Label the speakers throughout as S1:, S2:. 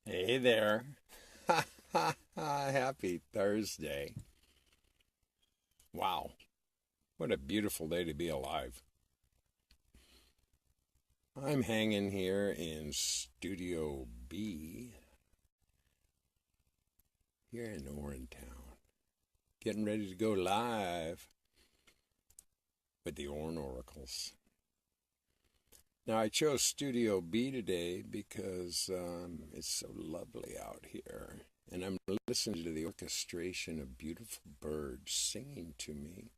S1: Hey there. Happy Thursday. Wow, what a beautiful day to be alive. I'm hanging here in Studio B here in ORIN Town, getting ready to go live with the ORIN Oracles. Now, I chose Studio B today because it's so lovely out here, and I'm listening to the orchestration of beautiful birds singing to me.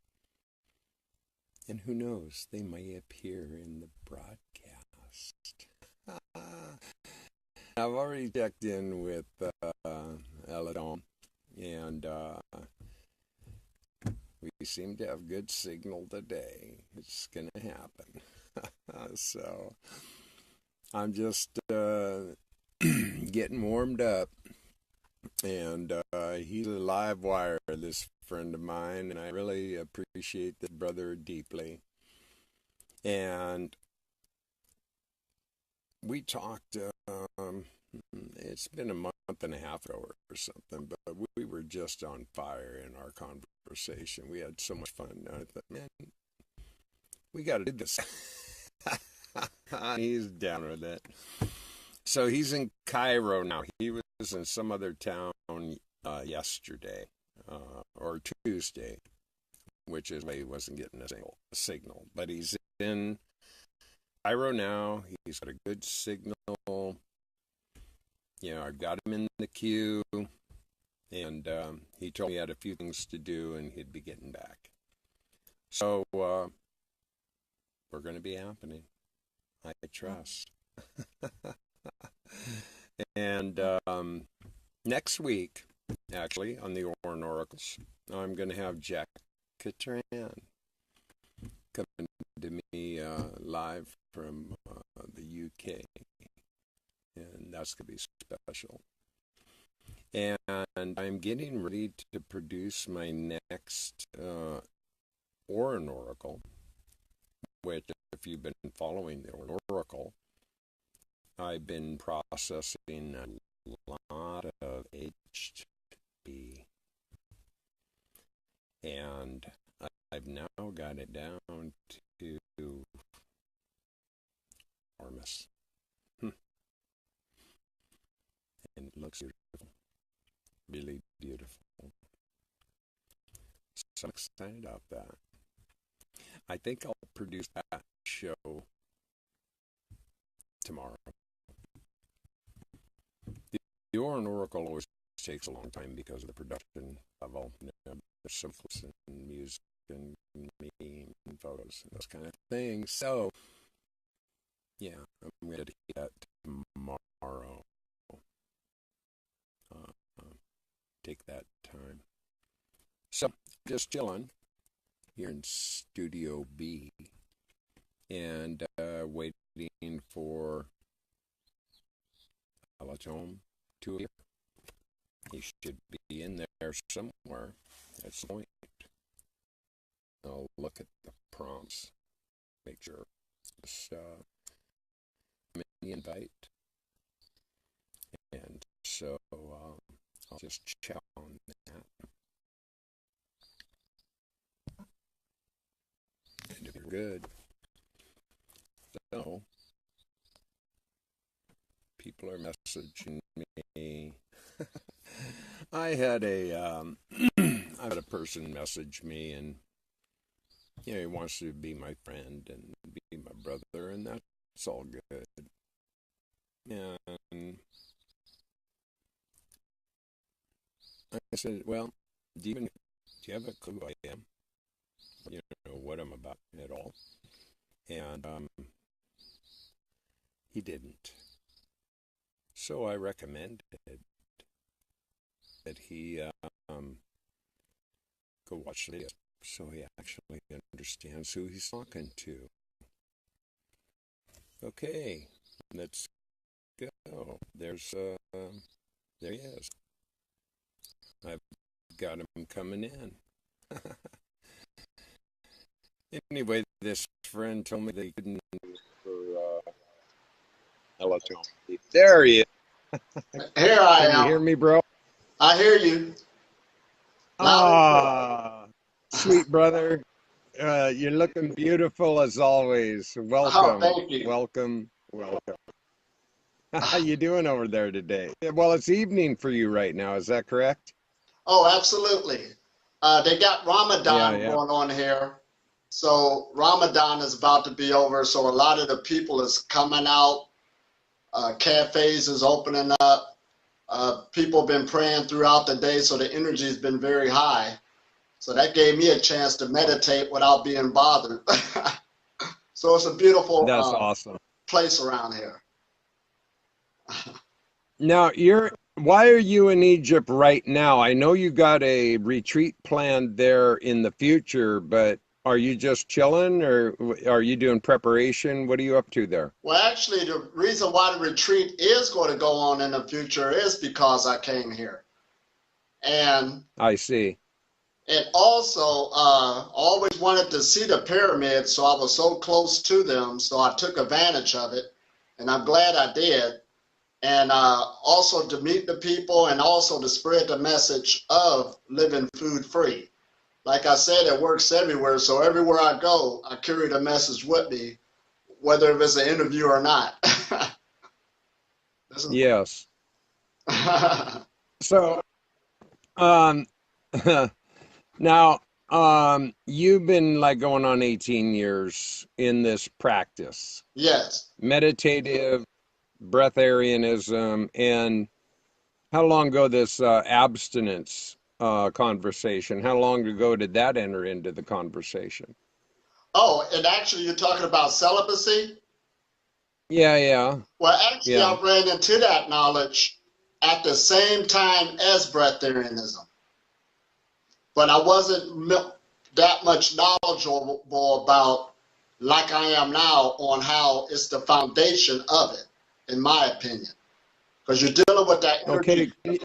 S1: And who knows, they may appear in the broadcast. I've already checked in with Elitom, and we seem to have good signal today. It's going to happen. So I'm just getting warmed up, and he's a live wire, this friend of mine, and I really appreciate this brother deeply. And we talked, it's been a month and a half ago or something, but we were just on fire in our conversation. We had so much fun. I thought, man, we got to do this. He's down with it. So he's in Cairo now. He was in some other town yesterday or Tuesday, which is why he wasn't getting a signal. But he's in Cairo now. He's got a good signal. I've got him in the queue, and he told me he had a few things to do, and he'd be getting back. So we're going to be happening. I trust. And next week, actually, on the ORIN Oracles, I'm going to have Jack Catran coming to me live from the UK, and that's going to be special. And I'm getting ready to produce my next ORIN Oracle, which, if you've been following the ORIN Oracle, I've been processing a lot of HB, and I've now got it down to enormous. And it looks beautiful, really beautiful. So I'm excited about that. I think I'll produce that show tomorrow. The ORIN Oracle always takes a long time because of the production level. There's some clips and music and meme and photos and those kind of things. So, yeah, I'm going to do that tomorrow. Take that time. So, just chilling here in Studio B and waiting for Elitom to appear. He should be in there somewhere at some point. I'll look at the prompts, make sure it's in the invite. And so I'll just check on that. And if you're good, so people are messaging me. I had a person message me, and he wants to be my friend and be my brother, and that's all good. And I said, well, do you have a clue who I am? You know what I'm about at all? And he didn't. So I recommended that he go watch the video so he actually understands who he's talking to. Okay, let's go. There he is. I've got him coming in. Anyway, this friend told me they couldn't for Elitom. There he is.
S2: Here I
S1: Can you hear
S2: am.
S1: me, bro?
S2: I hear you loud and clear.
S1: Ah, sweet brother. You're looking beautiful as always.
S2: Oh,
S1: Welcome,
S2: thank you.
S1: welcome, welcome. How you doing over there today? Yeah, well, it's evening for you right now. Is that correct?
S2: Oh, absolutely. They got
S1: Yeah,
S2: Ramadan
S1: yeah.
S2: going on here. So Ramadan is about to be over. So a lot of the people is coming out. Cafes is opening up. People have been praying throughout the day. So the energy has been very high. So that gave me a chance to meditate without being bothered. So it's a beautiful
S1: That's awesome.
S2: place around here.
S1: Now, why are you in Egypt right now? I know you got a retreat planned there in the future, but are you just chilling or are you doing preparation? What are you up to there?
S2: Well, actually, the reason why the retreat is going to go on in the future is because I came here. And
S1: I see.
S2: and also always wanted to see the pyramids, so I was so close to them, so I took advantage of it, and I'm glad I did. And also to meet the people and also to spread the message of living food free. Like I said, it works everywhere, so everywhere I go, I carry the message with me, whether it's an interview or not. This is
S1: Yes. So, um, now, you've been like going on 18 years in this practice,
S2: yes.
S1: meditative, breatharianism, and how long ago this abstinence conversation? How long ago did that enter into the conversation?
S2: Oh, and actually, you're talking about celibacy?
S1: Yeah, yeah,
S2: Well, actually,
S1: yeah.
S2: I ran into that knowledge at the same time as breatharianism, but I wasn't that much knowledgeable about, like I am now, on how it's the foundation of it, in my opinion, because you're dealing with that
S1: Okay,
S2: energy.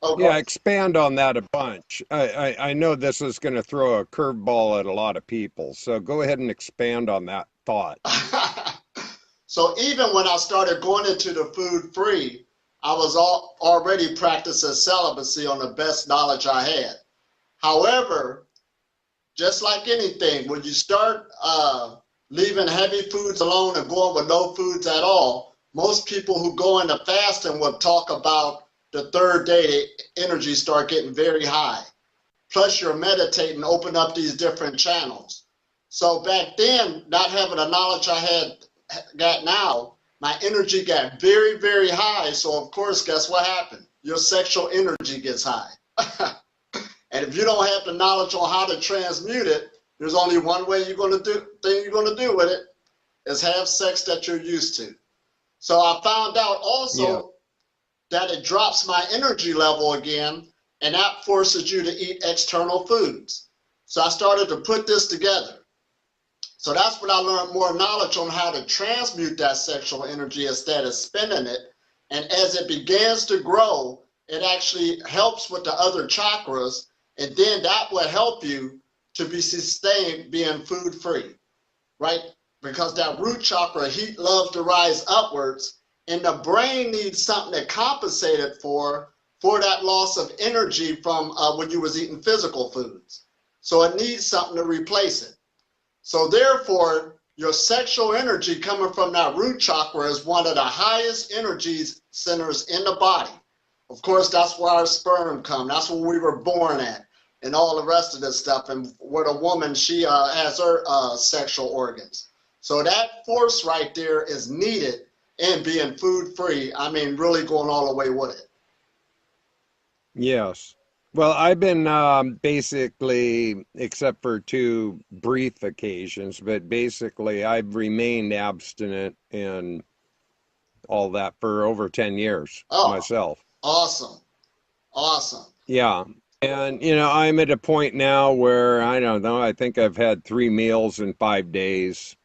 S2: Oh,
S1: yeah,
S2: go
S1: expand on that a bunch. I know this is going to throw a curveball at a lot of people, so go ahead and expand on that thought.
S2: ahead. So even when I started going into the food free, I was already practicing celibacy on the best knowledge I had. However, just like anything, when you start leaving heavy foods alone and going with no foods at all, most people who go into fasting will talk about the third day, the energy start getting very high. Plus, you're meditating, open up these different channels. So back then, not having the knowledge I had got now, my energy got very, very high. So of course, guess what happened? Your sexual energy gets high. And if you don't have the knowledge on how to transmute it, there's only one way you're going to do with it is have sex that you're used to. So I found out
S1: Yeah.
S2: also that it drops my energy level again, and that forces you to eat external foods. So I started to put this together. So that's when I learned more knowledge on how to transmute that sexual energy instead of spending it. And as it begins to grow, it actually helps with the other chakras, and then that will help you to be sustained being food free, right? Because that root chakra heat loves to rise upwards, and the brain needs something to compensate it for that loss of energy from when you was eating physical foods. So it needs something to replace it. So therefore, your sexual energy coming from that root chakra is one of the highest energies centers in the body. Of course, that's where our sperm come. That's where we were born at, and all the rest of this stuff. And where the woman, she has her sexual organs. So that force right there is needed in being food free. I mean, really going all the way with it.
S1: Yes. Well, I've been basically, except for two brief occasions, but basically I've remained abstinent and all that for over 10 years
S2: Oh,
S1: myself.
S2: awesome, awesome.
S1: Yeah. And, I'm at a point now where I don't know, I think I've had 3 meals in 5 days.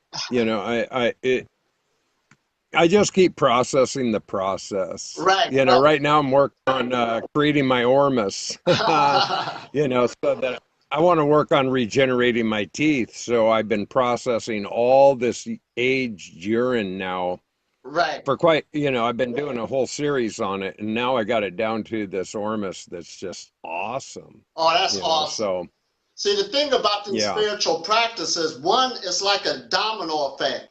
S1: I just keep processing the process.
S2: Right, right.
S1: Right now I'm working on creating my ormus, so that I want to work on regenerating my teeth. So I've been processing all this aged urine now
S2: Right.
S1: for quite, I've been doing a whole series on it, and now I got it down to this Ormus that's just awesome.
S2: Oh, that's awesome.
S1: So
S2: See, the thing about these
S1: yeah,
S2: spiritual practices, one is like a domino effect.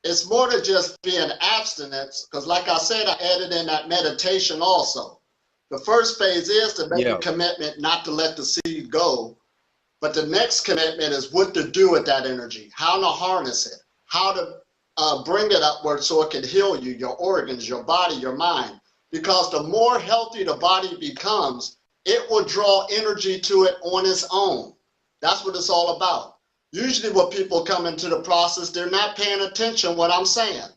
S2: It's more than just being abstinence, because like I said, I added in that meditation also. The first phase is to make a
S1: yeah,
S2: commitment not to let the seed go. But the next commitment is what to do with that energy, how to harness it, how to bring it upward so it can heal you, your organs, your body, your mind. Because the more healthy the body becomes, it will draw energy to it on its own. That's what it's all about. Usually when people come into the process, they're not paying attention what I'm saying.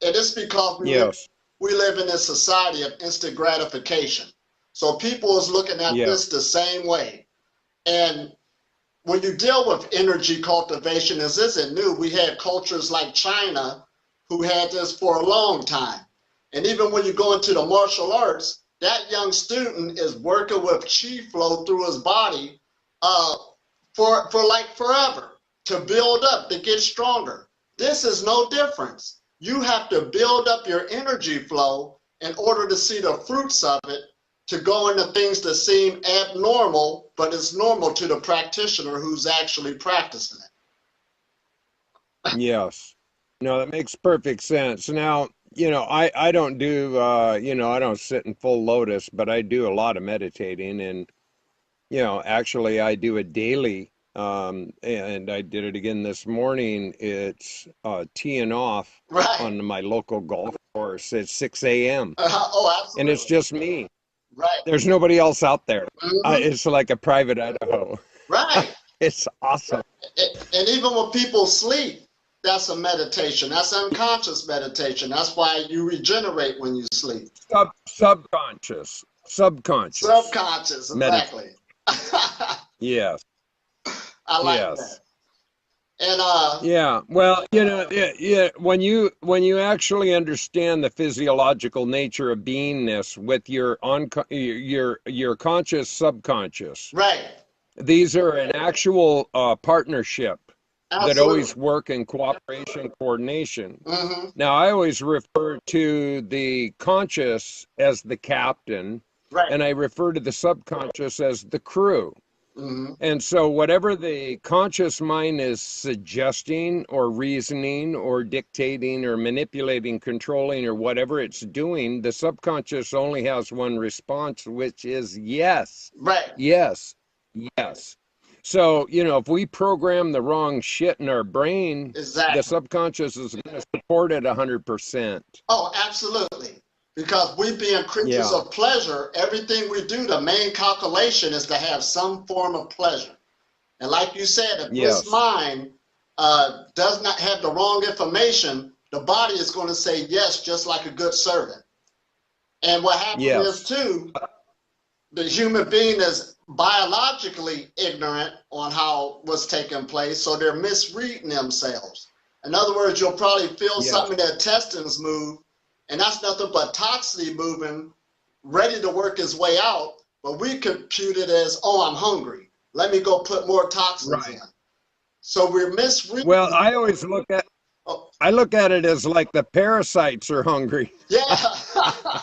S2: And it's because
S1: yes,
S2: we live in a society of instant gratification. So people is looking at
S1: yeah,
S2: this the same way. And when you deal with energy cultivation, this isn't new. We had cultures like China who had this for a long time. And even when you go into the martial arts, that young student is working with chi flow through his body for like forever to build up, to get stronger. This is no difference. You have to build up your energy flow in order to see the fruits of it, to go into things that seem abnormal, but it's normal to the practitioner who's actually practicing it.
S1: yes. No, that makes perfect sense. Now, I don't do, I don't sit in full lotus, but I do a lot of meditating, and actually I do it daily. And I did it again this morning. It's teeing off
S2: Right.
S1: on my local golf course at 6 a.m.
S2: Oh,
S1: And it's
S2: absolutely.
S1: just me.
S2: Right.
S1: There's nobody else out there.
S2: Mm-hmm.
S1: It's like a private Idaho.
S2: Right.
S1: It's awesome.
S2: And even when people sleep, that's a meditation. That's unconscious meditation. That's why you regenerate when you sleep.
S1: Subconscious.
S2: Subconscious,
S1: Meditation.
S2: exactly.
S1: Yes.
S2: I like that.
S1: Yes.
S2: And
S1: Yeah. Well, yeah. When you actually understand the physiological nature of beingness with your conscious subconscious,
S2: right.
S1: these are an actual partnership that
S2: Absolutely.
S1: always work in cooperation, coordination.
S2: Mm-hmm.
S1: Now, I always refer to the conscious as the captain,
S2: Right.
S1: and I refer to the subconscious as the crew.
S2: Mm-hmm.
S1: And so, whatever the conscious mind is suggesting or reasoning or dictating or manipulating, controlling, or whatever it's doing, the subconscious only has one response, which is yes,
S2: Right.
S1: yes, yes. So, if we program the wrong shit in our brain, the
S2: Exactly.
S1: subconscious is going to support it 100%.
S2: Oh, absolutely. Because we being creatures
S1: Yeah.
S2: of pleasure, everything we do, the main calculation is to have some form of pleasure. And like you said, if this
S1: Yes.
S2: mind does not have the wrong information, the body is going to say yes, just like a good servant. And what happens is,
S1: Yes.
S2: too, the human being is biologically ignorant on how what's taking place, so they're misreading themselves. In other words, you'll probably feel
S1: Yes.
S2: something in their intestines move, and that's nothing but toxicity moving, ready to work its way out, but we compute it as, oh, I'm hungry. Let me go put more toxins
S1: Right.
S2: in. So we're misreading.
S1: Well, I always
S2: Oh,
S1: I look at it as like the parasites are hungry.
S2: yeah.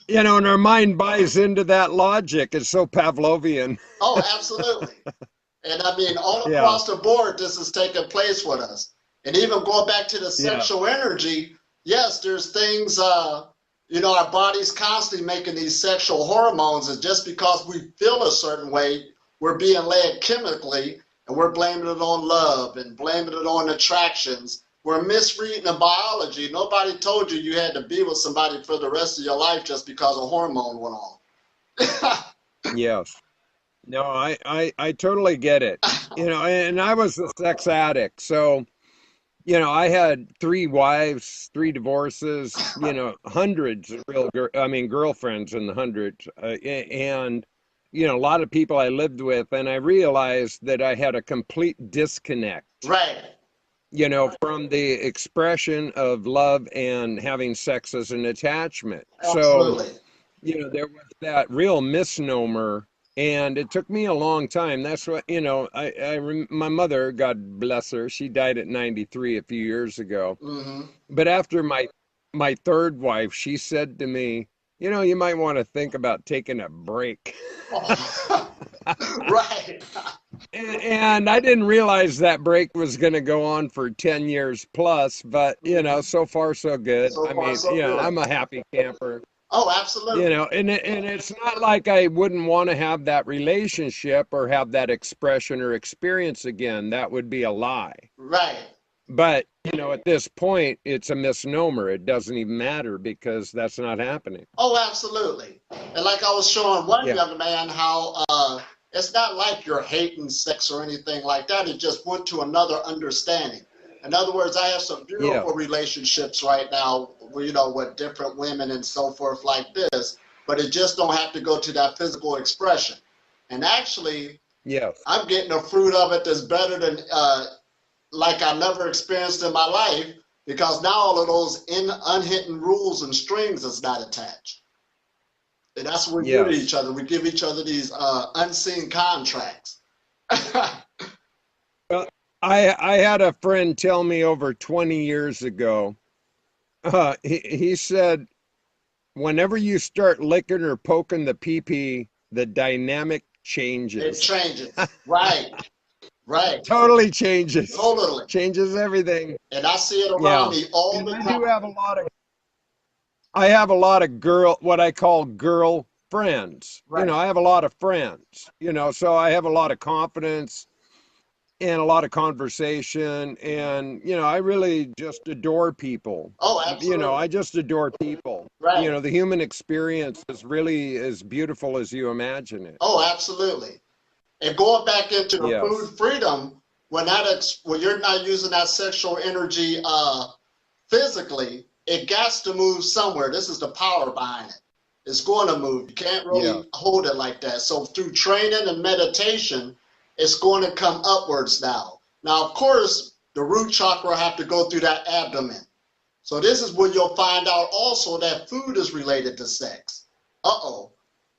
S1: And our mind buys into that logic. It's so Pavlovian.
S2: Oh, absolutely. And I mean, all
S1: Yeah.
S2: across the board, this is taking place with us. And even going back to the
S1: Yeah.
S2: sexual energy, yes, there's things, our body's constantly making these sexual hormones. And just because we feel a certain way, we're being led chemically, and we're blaming it on love and blaming it on attractions. We're misreading the biology. Nobody told you you had to be with somebody for the rest of your life just because a hormone went on.
S1: Yes. No, I totally get it. And I was a sex addict. So, I had 3 wives, 3 divorces, hundreds of girlfriends in the hundreds. And, a lot of people I lived with, and I realized that I had a complete disconnect.
S2: Right.
S1: From the expression of love and having sex as an attachment.
S2: Absolutely.
S1: So, there was that real misnomer And it took me a long time. That's what, my mother, God bless her, she died at 93 a few years ago.
S2: Mm-hmm.
S1: But after my third wife, she said to me, you might want to think about taking a break.
S2: Oh. Right.
S1: And I didn't realize that break was going to go on for 10 years plus, but so far so good.
S2: So
S1: I
S2: far,
S1: mean,
S2: so good.
S1: I'm a happy camper.
S2: Oh, absolutely.
S1: And it's not like I wouldn't want to have that relationship or have that expression or experience again. That would be a lie.
S2: Right.
S1: But, at this point, it's a misnomer. It doesn't even matter because that's not happening.
S2: Oh, absolutely. And like I was showing one
S1: Yeah.
S2: young man how it's not like you're hating sex or anything like that. It just went to another understanding. In other words, I have some
S1: Yeah.
S2: beautiful relationships right now, with different women and so forth like this, but it just don't have to go to that physical expression. And actually,
S1: Yes.
S2: I'm getting a fruit of it that's better than like I never experienced in my life, because now all of those unhidden rules and strings is not attached. And that's what we do to
S1: Yes.
S2: each other. We give each other these unseen contracts.
S1: Well, I had a friend tell me over 20 years ago, he said, whenever you start licking or poking the pee-pee, the dynamic
S2: It
S1: changes.
S2: changes. Right. Right.
S1: Totally changes.
S2: Totally.
S1: Changes everything.
S2: And I see it
S1: Yeah.
S2: around me all
S1: And
S2: the
S1: I
S2: time.
S1: do have I have a lot of what I call girl friends.
S2: Right.
S1: I have a lot of friends, so I have a lot of confidence and a lot of conversation. And, I really just adore people.
S2: Oh, absolutely.
S1: I just adore people.
S2: Right.
S1: The human experience is really as beautiful as you imagine it.
S2: Oh, absolutely. And going back into the
S1: Yes.
S2: food freedom, when you're not using that sexual energy physically, it got to move somewhere. This is the power behind it. It's going to move. You can't really hold it like that. So through training and meditation, it's going to come upwards now. Now, of course, the root chakra have to go through that abdomen. So this is where you'll find out also that food is related to sex. Uh-oh.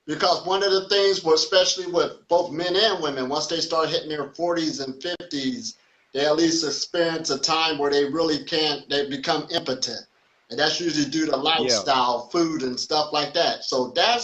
S2: Because one of the things, especially with both men and women, once they start hitting their 40s and 50s, they at least experience a time where they become impotent. And that's usually due to lifestyle, food, and stuff like that. So that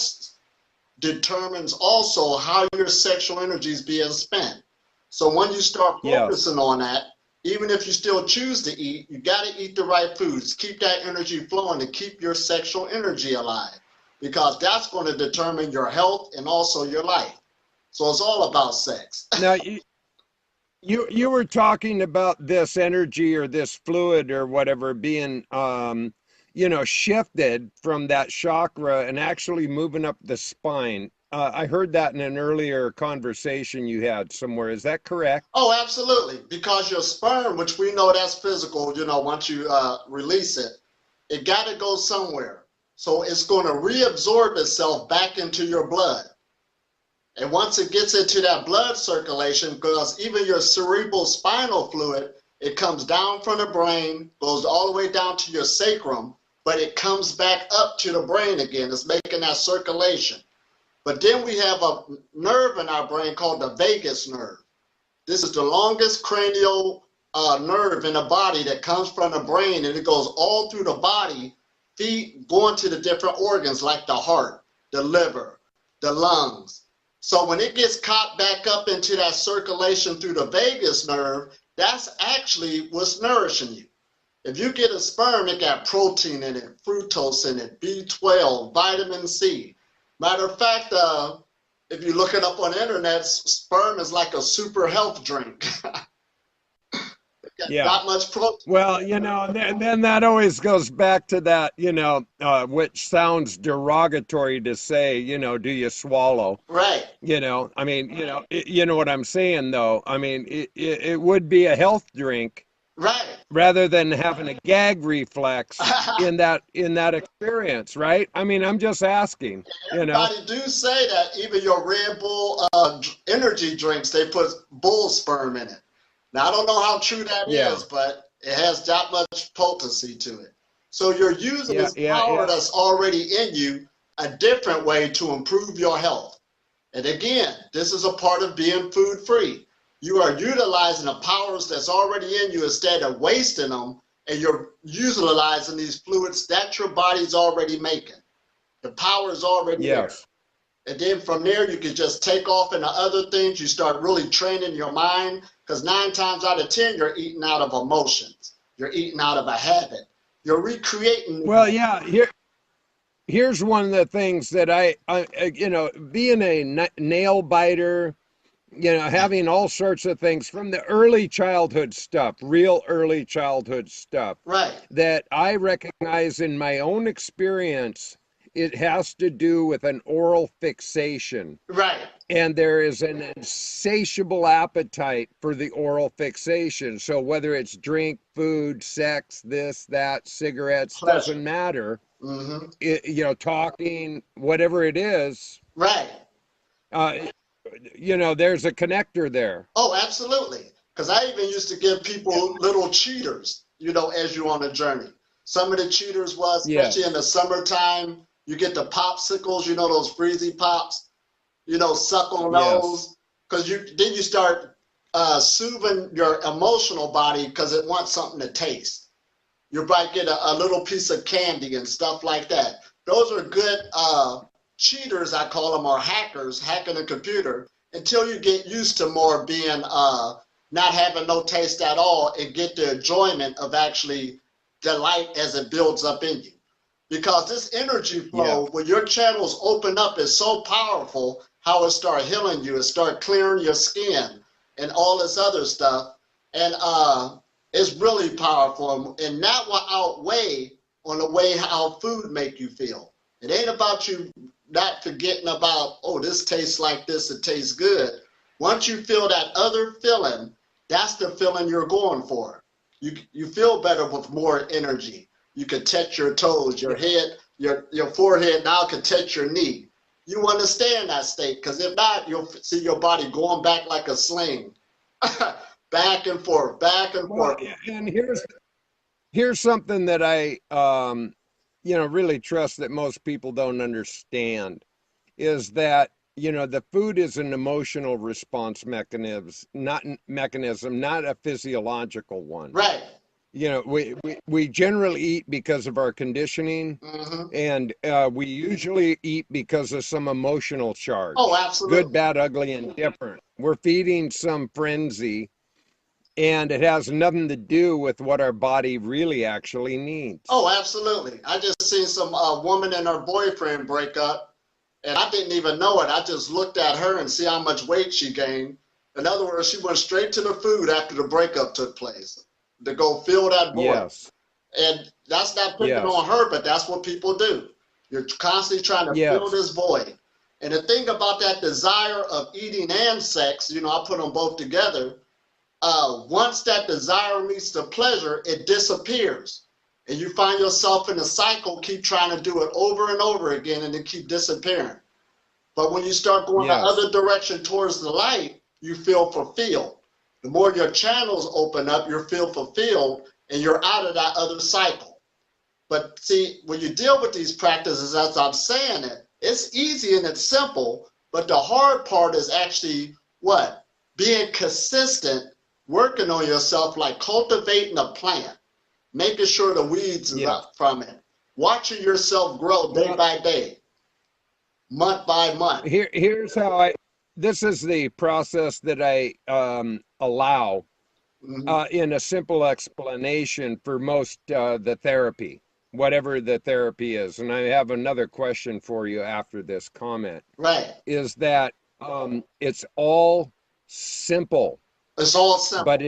S2: determines also how your sexual energy is being spent. So when you start focusing on that, even if you still choose to eat, you got to eat the right foods. Keep that energy flowing to keep your sexual energy alive, because that's going to determine your health and also your life. So it's all about sex.
S1: Now, you were talking about this energy or this fluid or whatever being, shifted from that chakra and actually moving up the spine. I heard that in an earlier conversation you had somewhere. Is that correct?
S2: Oh, absolutely. Because your sperm, which we know that's physical, once you release it, it got to go somewhere. So it's going to reabsorb itself back into your blood. And once it gets into that blood circulation, because even your cerebral spinal fluid, it comes down from the brain, goes all the way down to your sacrum, but it comes back up to the brain again. It's making that circulation. But then we have a nerve in our brain called the vagus nerve. This is the longest cranial nerve in the body that comes from the brain, and it goes all through the body, going to the different organs like the heart, the liver, the lungs. So when it gets caught back up into that circulation through the vagus nerve, that's actually what's nourishing you. If you get a sperm, it got protein in it, fructose in it, B12, vitamin C. Matter of fact, if you look it up on the internet, sperm is like a super health drink. Not much protein.
S1: Well, and then that always goes back to that, which sounds derogatory to say, do you swallow?
S2: Right.
S1: I mean, you know what I'm saying, though. I mean, it would be a health drink.
S2: Right.
S1: Rather than having a gag reflex in that experience, right? I mean, I'm just asking.
S2: Everybody do say that even your Red Bull energy drinks, they put bull sperm in it. Now I don't know how true that is, but it has that much potency to it. So you're using this power that's already in you a different way to improve your health. And again, this is a part of being food free. You are utilizing the powers that's already in you instead of wasting them, and you're utilizing these fluids that your body's already making. The power is already there. And then from there, you can just take off into other things. You start really training your mind, because 9 times out of 10, you're eating out of emotions. You're eating out of a habit. You're recreating.
S1: Well, yeah, here's one of the things that I you know, being a nail biter, you know, having all sorts of things from the early childhood stuff, real early childhood stuff,
S2: right, that
S1: I recognize in my own experience, it has to do with an oral fixation.
S2: Right.
S1: And there is an insatiable appetite for the oral fixation. So whether it's drink, food, sex, this, that, cigarettes, pleasure, doesn't matter.
S2: Mm-hmm.
S1: You know, talking, whatever it is.
S2: Right.
S1: You know, there's a connector there.
S2: Oh, absolutely. Because I even used to give people little cheaters, you know, as you're on a journey. Some of the cheaters was, especially in the summertime, you get the popsicles, you know, those freezy pops, you know, suck on those. Because then you start soothing your emotional body because it wants something to taste. You might get a little piece of candy and stuff like that. Those are good cheaters, I call them, or hackers, hacking a computer, until you get used to more being not having no taste at all and get the enjoyment of actually delight as it builds up in you. Because this energy flow, when your channels open up, is so powerful how it start healing you, it start clearing your skin and all this other stuff. And it's really powerful. And that will outweigh on the way how food make you feel. It ain't about you not forgetting about, oh, this tastes like this, it tastes good. Once you feel that other feeling, that's the feeling you're going for. You feel better with more energy. You can touch your toes, your head, your forehead now can touch your knee. You want to stay in that state, because if not, you'll see your body going back like a sling. Back and forth, back and forth.
S1: And here's something that I you know, really trust that most people don't understand, is that, you know, the food is an emotional response mechanism, not a physiological one.
S2: Right.
S1: You know, we generally eat because of our conditioning, and we usually eat because of some emotional charge.
S2: Oh, absolutely.
S1: Good, bad, ugly, and different. We're feeding some frenzy, and it has nothing to do with what our body really actually needs.
S2: Oh, absolutely. I just seen some woman and her boyfriend break up, and I didn't even know it. I just looked at her and see how much weight she gained. In other words, she went straight to the food after the breakup took place to go fill that void.
S1: Yes.
S2: And that's not picking on her, but that's what people do. You're constantly trying to fill this void. And the thing about that desire of eating and sex, you know, I put them both together. Once that desire meets the pleasure, it disappears. And you find yourself in a cycle, keep trying to do it over and over again, and it keep disappearing. But when you start going the other direction towards the light, you feel fulfilled. The more your channels open up, you feel fulfilled, and you're out of that other cycle. But see, when you deal with these practices, as I'm saying it, it's easy and it's simple, but the hard part is actually what? Being consistent, working on yourself, like cultivating a plant, making sure the weeds is up from it, watching yourself grow day by day, month by month.
S1: Here's how this is the process that I allow in a simple explanation for most the therapy, whatever the therapy is. And I have another question for you after this comment.
S2: Right.
S1: Is that it's all simple.
S2: It's all simple.
S1: But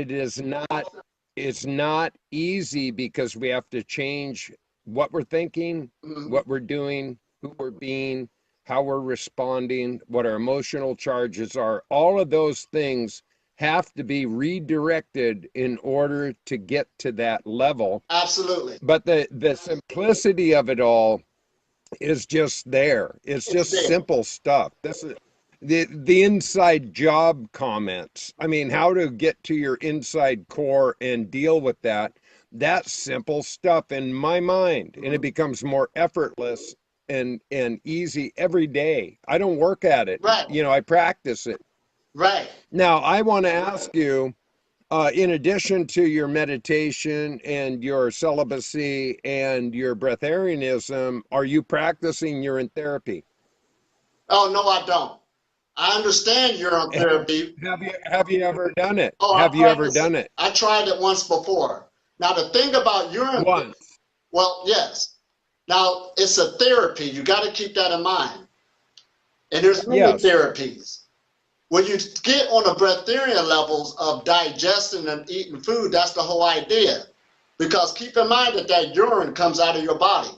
S1: it's not easy, because we have to change what we're thinking, what we're doing, who we're being, how we're responding, what our emotional charges are. All of those things have to be redirected in order to get to that level.
S2: Absolutely.
S1: But the simplicity of it all is just there. It's just simple stuff. This is the inside job comments. I mean, how to get to your inside core and deal with that. That's simple stuff in my mind, and it becomes more effortless and easy every day. I don't work at it.
S2: Right.
S1: I practice it.
S2: Right.
S1: Now, I want to ask you, in addition to your meditation and your celibacy and your breatharianism, are you practicing urine therapy?
S2: Oh, no, I don't. I understand urine therapy.
S1: Have you ever done it?
S2: Oh, I
S1: Have you ever
S2: practice it.
S1: done it?
S2: I tried it once before. Now, the thing about urine,
S1: Once.
S2: well, yes. Now, it's a therapy. You got to keep that in mind. And there's many
S1: Yes.
S2: therapies. When you get on the breatharian levels of digesting and eating food, that's the whole idea. Because keep in mind that that urine comes out of your body.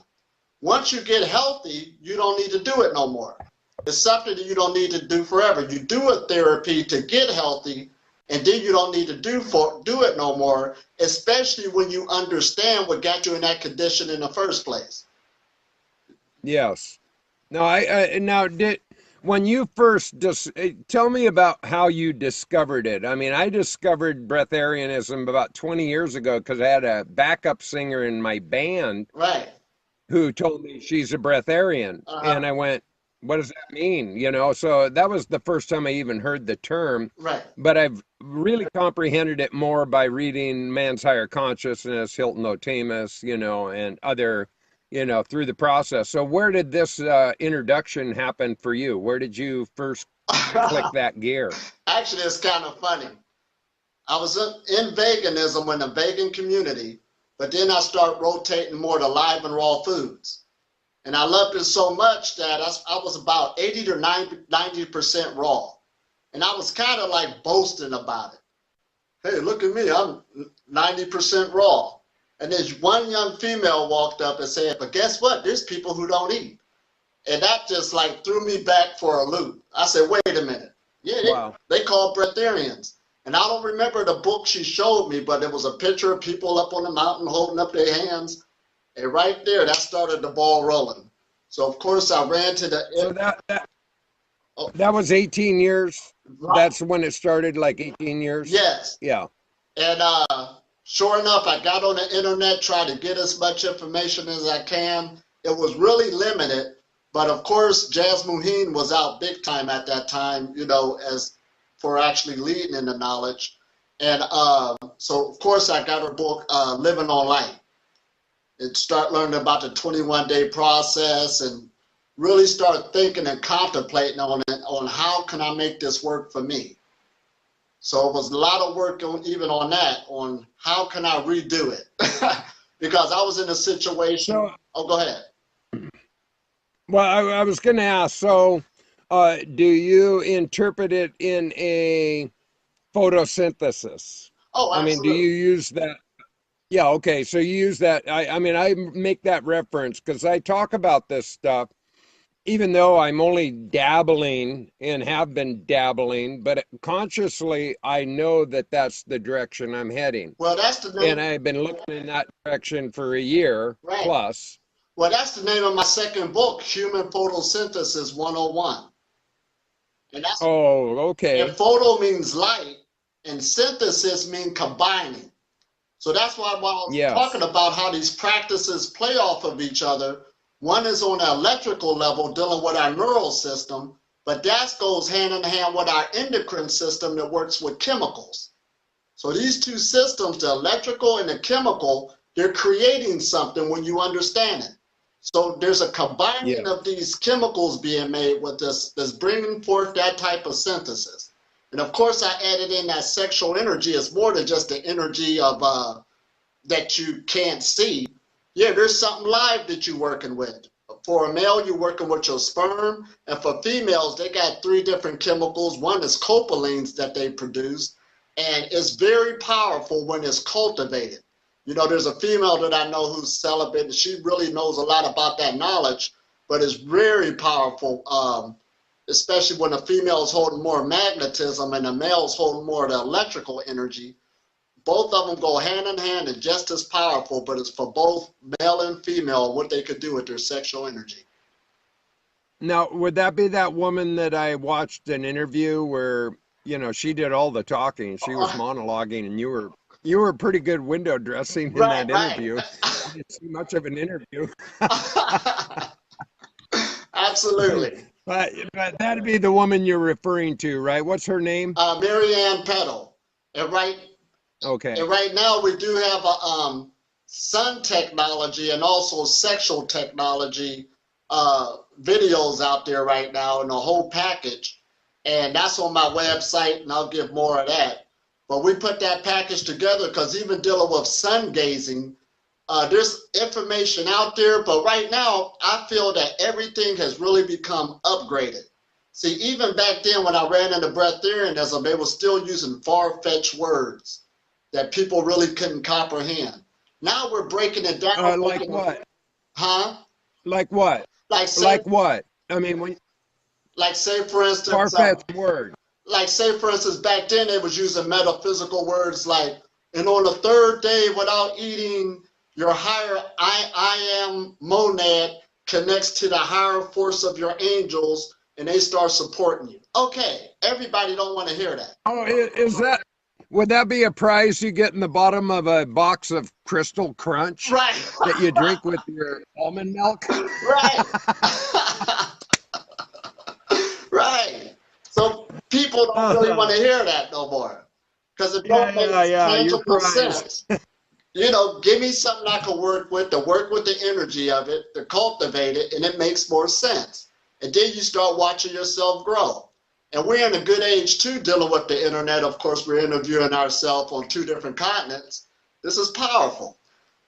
S2: Once you get healthy, you don't need to do it no more. It's something that you don't need to do forever. You do a therapy to get healthy, and then you don't need to do it no more, especially when you understand what got you in that condition in the first place.
S1: Yes. Now, when you first tell me about how you discovered it. I mean, I discovered breatharianism about 20 years ago because I had a backup singer in my band
S2: Right.
S1: who told me she's a breatharian. And
S2: Uh-huh.
S1: I went, what does that mean? So that was the first time I even heard the term.
S2: Right.
S1: But I've really comprehended it more by reading Man's Higher Consciousness, Hilton Otamus, and other, through the process. So where did this introduction happen for you? Where did you first click that gear?
S2: Actually, it's kind of funny. I was in veganism in the vegan community, but then I started rotating more to live and raw foods. And I loved it so much that I was about 80 to 90% raw. And I was kind of like boasting about it. Hey, look at me, I'm 90% raw. And then one young female walked up and said, but guess what? There's people who don't eat. And that just like threw me back for a loop. I said, wait a minute. Yeah,
S1: Wow.
S2: they call breatharians. And I don't remember the book she showed me, but it was a picture of people up on the mountain holding up their hands. And right there, that started the ball rolling. So, of course, I ran to the...
S1: So that was 18 years?
S2: Right.
S1: That's when it started, like 18 years?
S2: Yes.
S1: Yeah.
S2: And sure enough, I got on the internet, tried to get as much information as I can. It was really limited. But, of course, Jazz Muheen was out big time at that time, as for actually leading in the knowledge. And so, of course, I got her book, Living on Light. And start learning about the 21-day process and really start thinking and contemplating on it, on how can I make this work for me. So it was a lot of work even on that, on how can I redo it. Because I was in a situation. Oh, go ahead.
S1: Well, I was going to ask, so do you interpret it in a photosynthesis?
S2: Oh, absolutely.
S1: I mean, do you use that? Yeah, okay. So you use that. I mean, I make that reference because I talk about this stuff, even though I'm only dabbling and have been dabbling, but consciously I know that that's the direction I'm heading.
S2: Well, that's the name.
S1: And I've been looking in that direction for a year plus.
S2: Well, that's the name of my second book, Human Photosynthesis 101. And that's,
S1: okay.
S2: And photo means light, and synthesis means combining. So that's why while I was talking about how these practices play off of each other, one is on an electrical level dealing with our neural system, but that goes hand in hand with our endocrine system that works with chemicals. So these two systems, the electrical and the chemical, they're creating something when you understand it. So there's a combining of these chemicals being made with this that's bringing forth that type of synthesis. And of course, I added in that sexual energy as more than just the energy of that you can't see. Yeah, there's something live that you're working with. For a male, you're working with your sperm, and for females, they got 3 different chemicals. One is copalines that they produce, and it's very powerful when it's cultivated. There's a female that I know who's celibate, and she really knows a lot about that knowledge, but it's very powerful, especially when the female is holding more magnetism and the male is holding more of the electrical energy. Both of them go hand in hand and just as powerful, but it's for both male and female what they could do with their sexual energy.
S1: Now, would that be that woman that I watched an interview where, she did all the talking, she was monologuing, and you were pretty good window dressing in that interview. I didn't see much of an interview.
S2: Absolutely.
S1: But that'd be the woman you're referring to, right? What's her name?
S2: Marianne Peddle. And
S1: Okay.
S2: right now we do have a sun technology and also sexual technology videos out there right now in the whole package. And that's on my website, and I'll give more of that. But we put that package together because even dealing with sun gazing, there's information out there, but right now I feel that everything has really become upgraded. See, even back then when I ran into breatharianism, they were still using far-fetched words that people really couldn't comprehend. Now we're breaking it down.
S1: Like what?
S2: Huh?
S1: Like what? Like what? I mean, say
S2: for instance,
S1: far-fetched word.
S2: Like say for instance, back then they was using metaphysical words like, and on the third day without eating, your higher I am monad connects to the higher force of your angels, and they start supporting you. Okay, everybody don't want to hear that.
S1: Oh, would that be a prize you get in the bottom of a box of Crystal Crunch?
S2: Right.
S1: That you drink with your almond milk?
S2: Right. Right. So people don't really want to hear that no more because it don't make tangible sense. You know, give me something I can work with, to work with the energy of it, to cultivate it, and it makes more sense. And then you start watching yourself grow. And we're in a good age, too, dealing with the internet. Of course, we're interviewing ourselves on 2 different continents. This is powerful.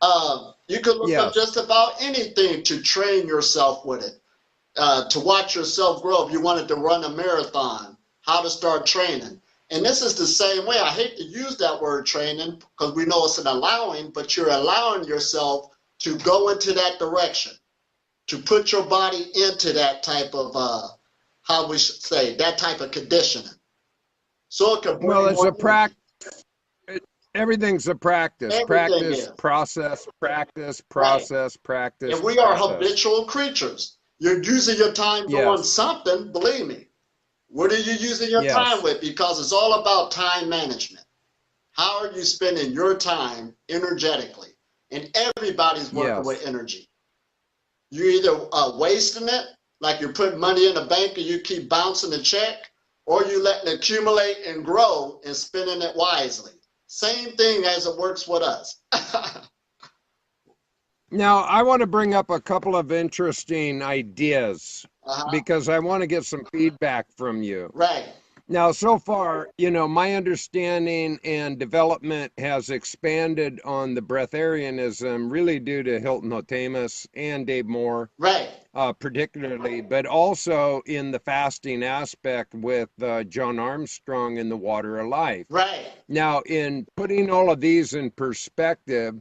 S2: You can look up just about anything to train yourself with it, to watch yourself grow. If you wanted to run a marathon, how to start training. And this is the same way. I hate to use that word training because we know it's an allowing, but you're allowing yourself to go into that direction, to put your body into that type of, how we should say, that type of conditioning. So it can
S1: well, it's a practice. Everything's a practice. Practice, process, practice, process, practice.
S2: And we are habitual creatures. You're using your time doing something, believe me. What are you using your time with? Because it's all about time management. How are you spending your time energetically? And everybody's working with energy. You're either wasting it, like you're putting money in the bank and you keep bouncing the check, or you letting it accumulate and grow and spending it wisely. Same thing as it works with us.
S1: Now, I want to bring up a couple of interesting ideas because I want to get some feedback from you.
S2: Right.
S1: Now, so far, you know, my understanding and development has expanded on the breatharianism really due to Hilton Hotemus and Dave Moore.
S2: Right.
S1: Particularly, but also in the fasting aspect with John Armstrong in the Water of Life.
S2: Right.
S1: Now, in putting all of these in perspective,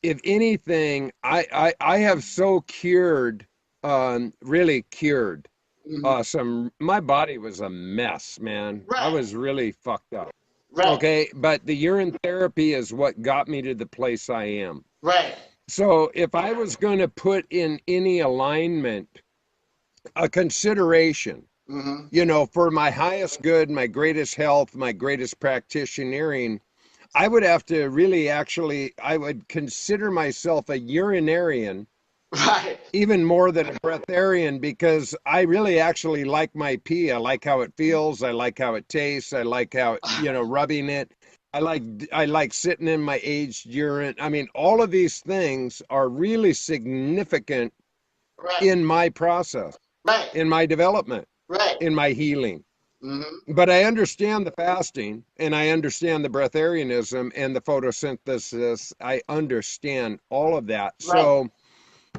S1: if anything, I have so cured, really cured. My body was a mess, man.
S2: Right.
S1: I was really fucked up.
S2: Right.
S1: Okay, but the urine therapy is what got me to the place I am.
S2: Right.
S1: So if I was going to put in any alignment, a consideration, you know, for my highest good, my greatest health, my greatest practitionering, I would have to really I would consider myself a urinarian,
S2: right?
S1: Even more than a breatharian, because I really actually like my pee. I like how it feels. I like how it tastes. I like how, you know, rubbing it. I like sitting in my aged urine. I mean, all of these things are really significant in my process, in my development, in my healing. But I understand the fasting, and I understand the breatharianism and the photosynthesis. I understand all of that. So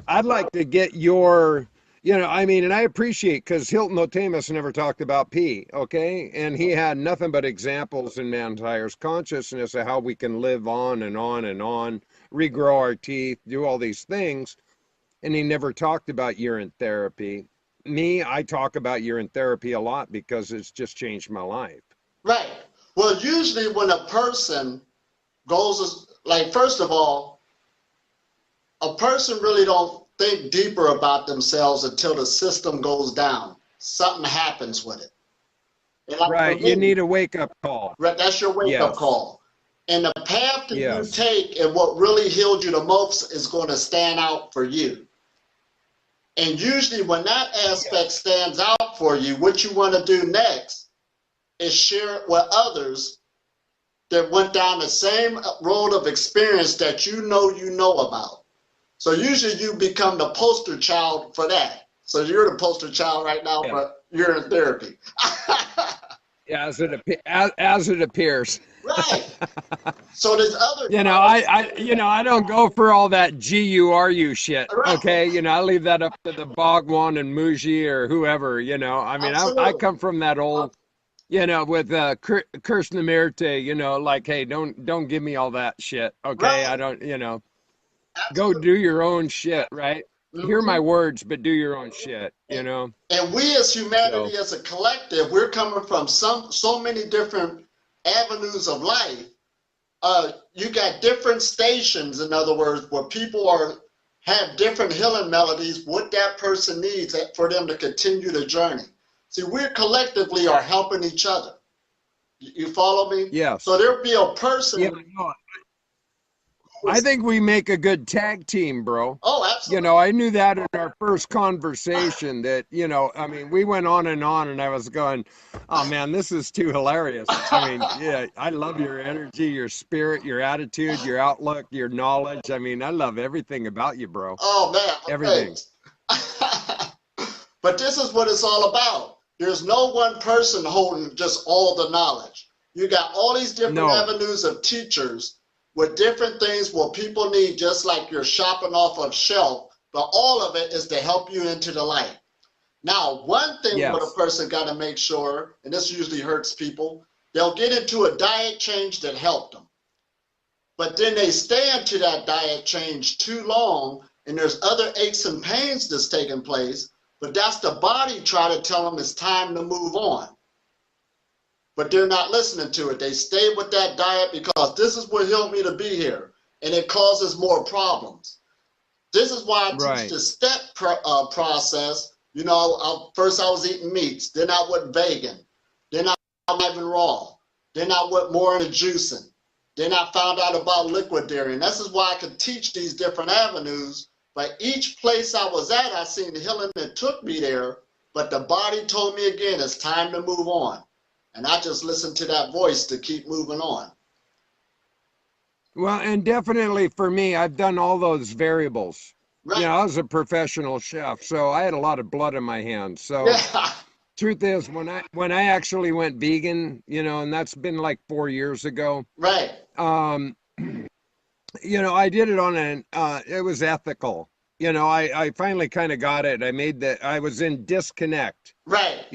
S1: I'd like to get your, you know, I mean, and I appreciate, because Hilton Hotemus never talked about pee, okay? And he had nothing but examples in man's highest consciousness of how we can live on and on and on, regrow our teeth, do all these things. And he never talked about urine therapy. Me, I talk about urine therapy a lot because it's just changed my life.
S2: Right. Well, usually when a person goes, like, first of all, a person really don't think deeper about themselves until the system goes down. Something happens with it.
S1: Right. You need a wake-up call.
S2: Right. That's your wake-up call. And the path that you take and what really healed you the most is going to stand out for you. And usually when that aspect stands out for you, what you want to do next is share it with others that went down the same road of experience that you know about. So usually you become the poster child for that. So you're the poster child right now, but you're in therapy.
S1: Yeah, as it appears.
S2: Right. So there's other
S1: I don't go for all that GURU shit.
S2: Right.
S1: Okay, I leave that up to the Bhagwan and Muji or whoever. I mean, I come from that old, with Krishnamurti. Like, hey, don't give me all that shit. Okay,
S2: Right.
S1: I don't. Go do your own shit. Right. Hear my words, but do your own shit.
S2: And we as humanity, as a collective, we're coming from so many different avenues of life. You got different stations, in other words, where people have different healing melodies, what that person needs for them to continue the journey. See, we collectively are helping each other. You follow me?
S1: Yeah.
S2: So there'll be a person.
S1: Yeah, I think we make a good tag team, bro.
S2: Oh, absolutely.
S1: I knew that in our first conversation that, I mean, we went on, and I was going, oh man, this is too hilarious. I mean, yeah, I love your energy, your spirit, your attitude, your outlook, your knowledge. I mean, I love everything about you, bro.
S2: Oh man,
S1: everything.
S2: But this is what it's all about. There's no one person holding just all the knowledge. You got all these different avenues of teachers with different things what people need, just like you're shopping off of shelf, but all of it is to help you into the light. Now, one thing what a person got to make sure, and this usually hurts people, they'll get into a diet change that helped them. But then they stay into that diet change too long, and there's other aches and pains that's taking place, but that's the body trying to tell them it's time to move on. But they're not listening to it. They stay with that diet because this is what helped me to be here, and it causes more problems. This is why I teach the step process. First I was eating meats, then I went vegan, then I went even raw, then I went more into juicing, then I found out about liquid dairy, and this is why I could teach these different avenues. But each place I was at, I seen the healing that took me there, but the body told me again, it's time to move on. And I just listened to that voice to keep moving on.
S1: Well, and definitely for me, I've done all those variables.
S2: Right.
S1: I was a professional chef, so I had a lot of blood in my hands. So truth is, when I actually went vegan, and that's been like 4 years ago.
S2: Right.
S1: I did it on it was ethical. I finally kind of got it. I was in disconnect.
S2: Right.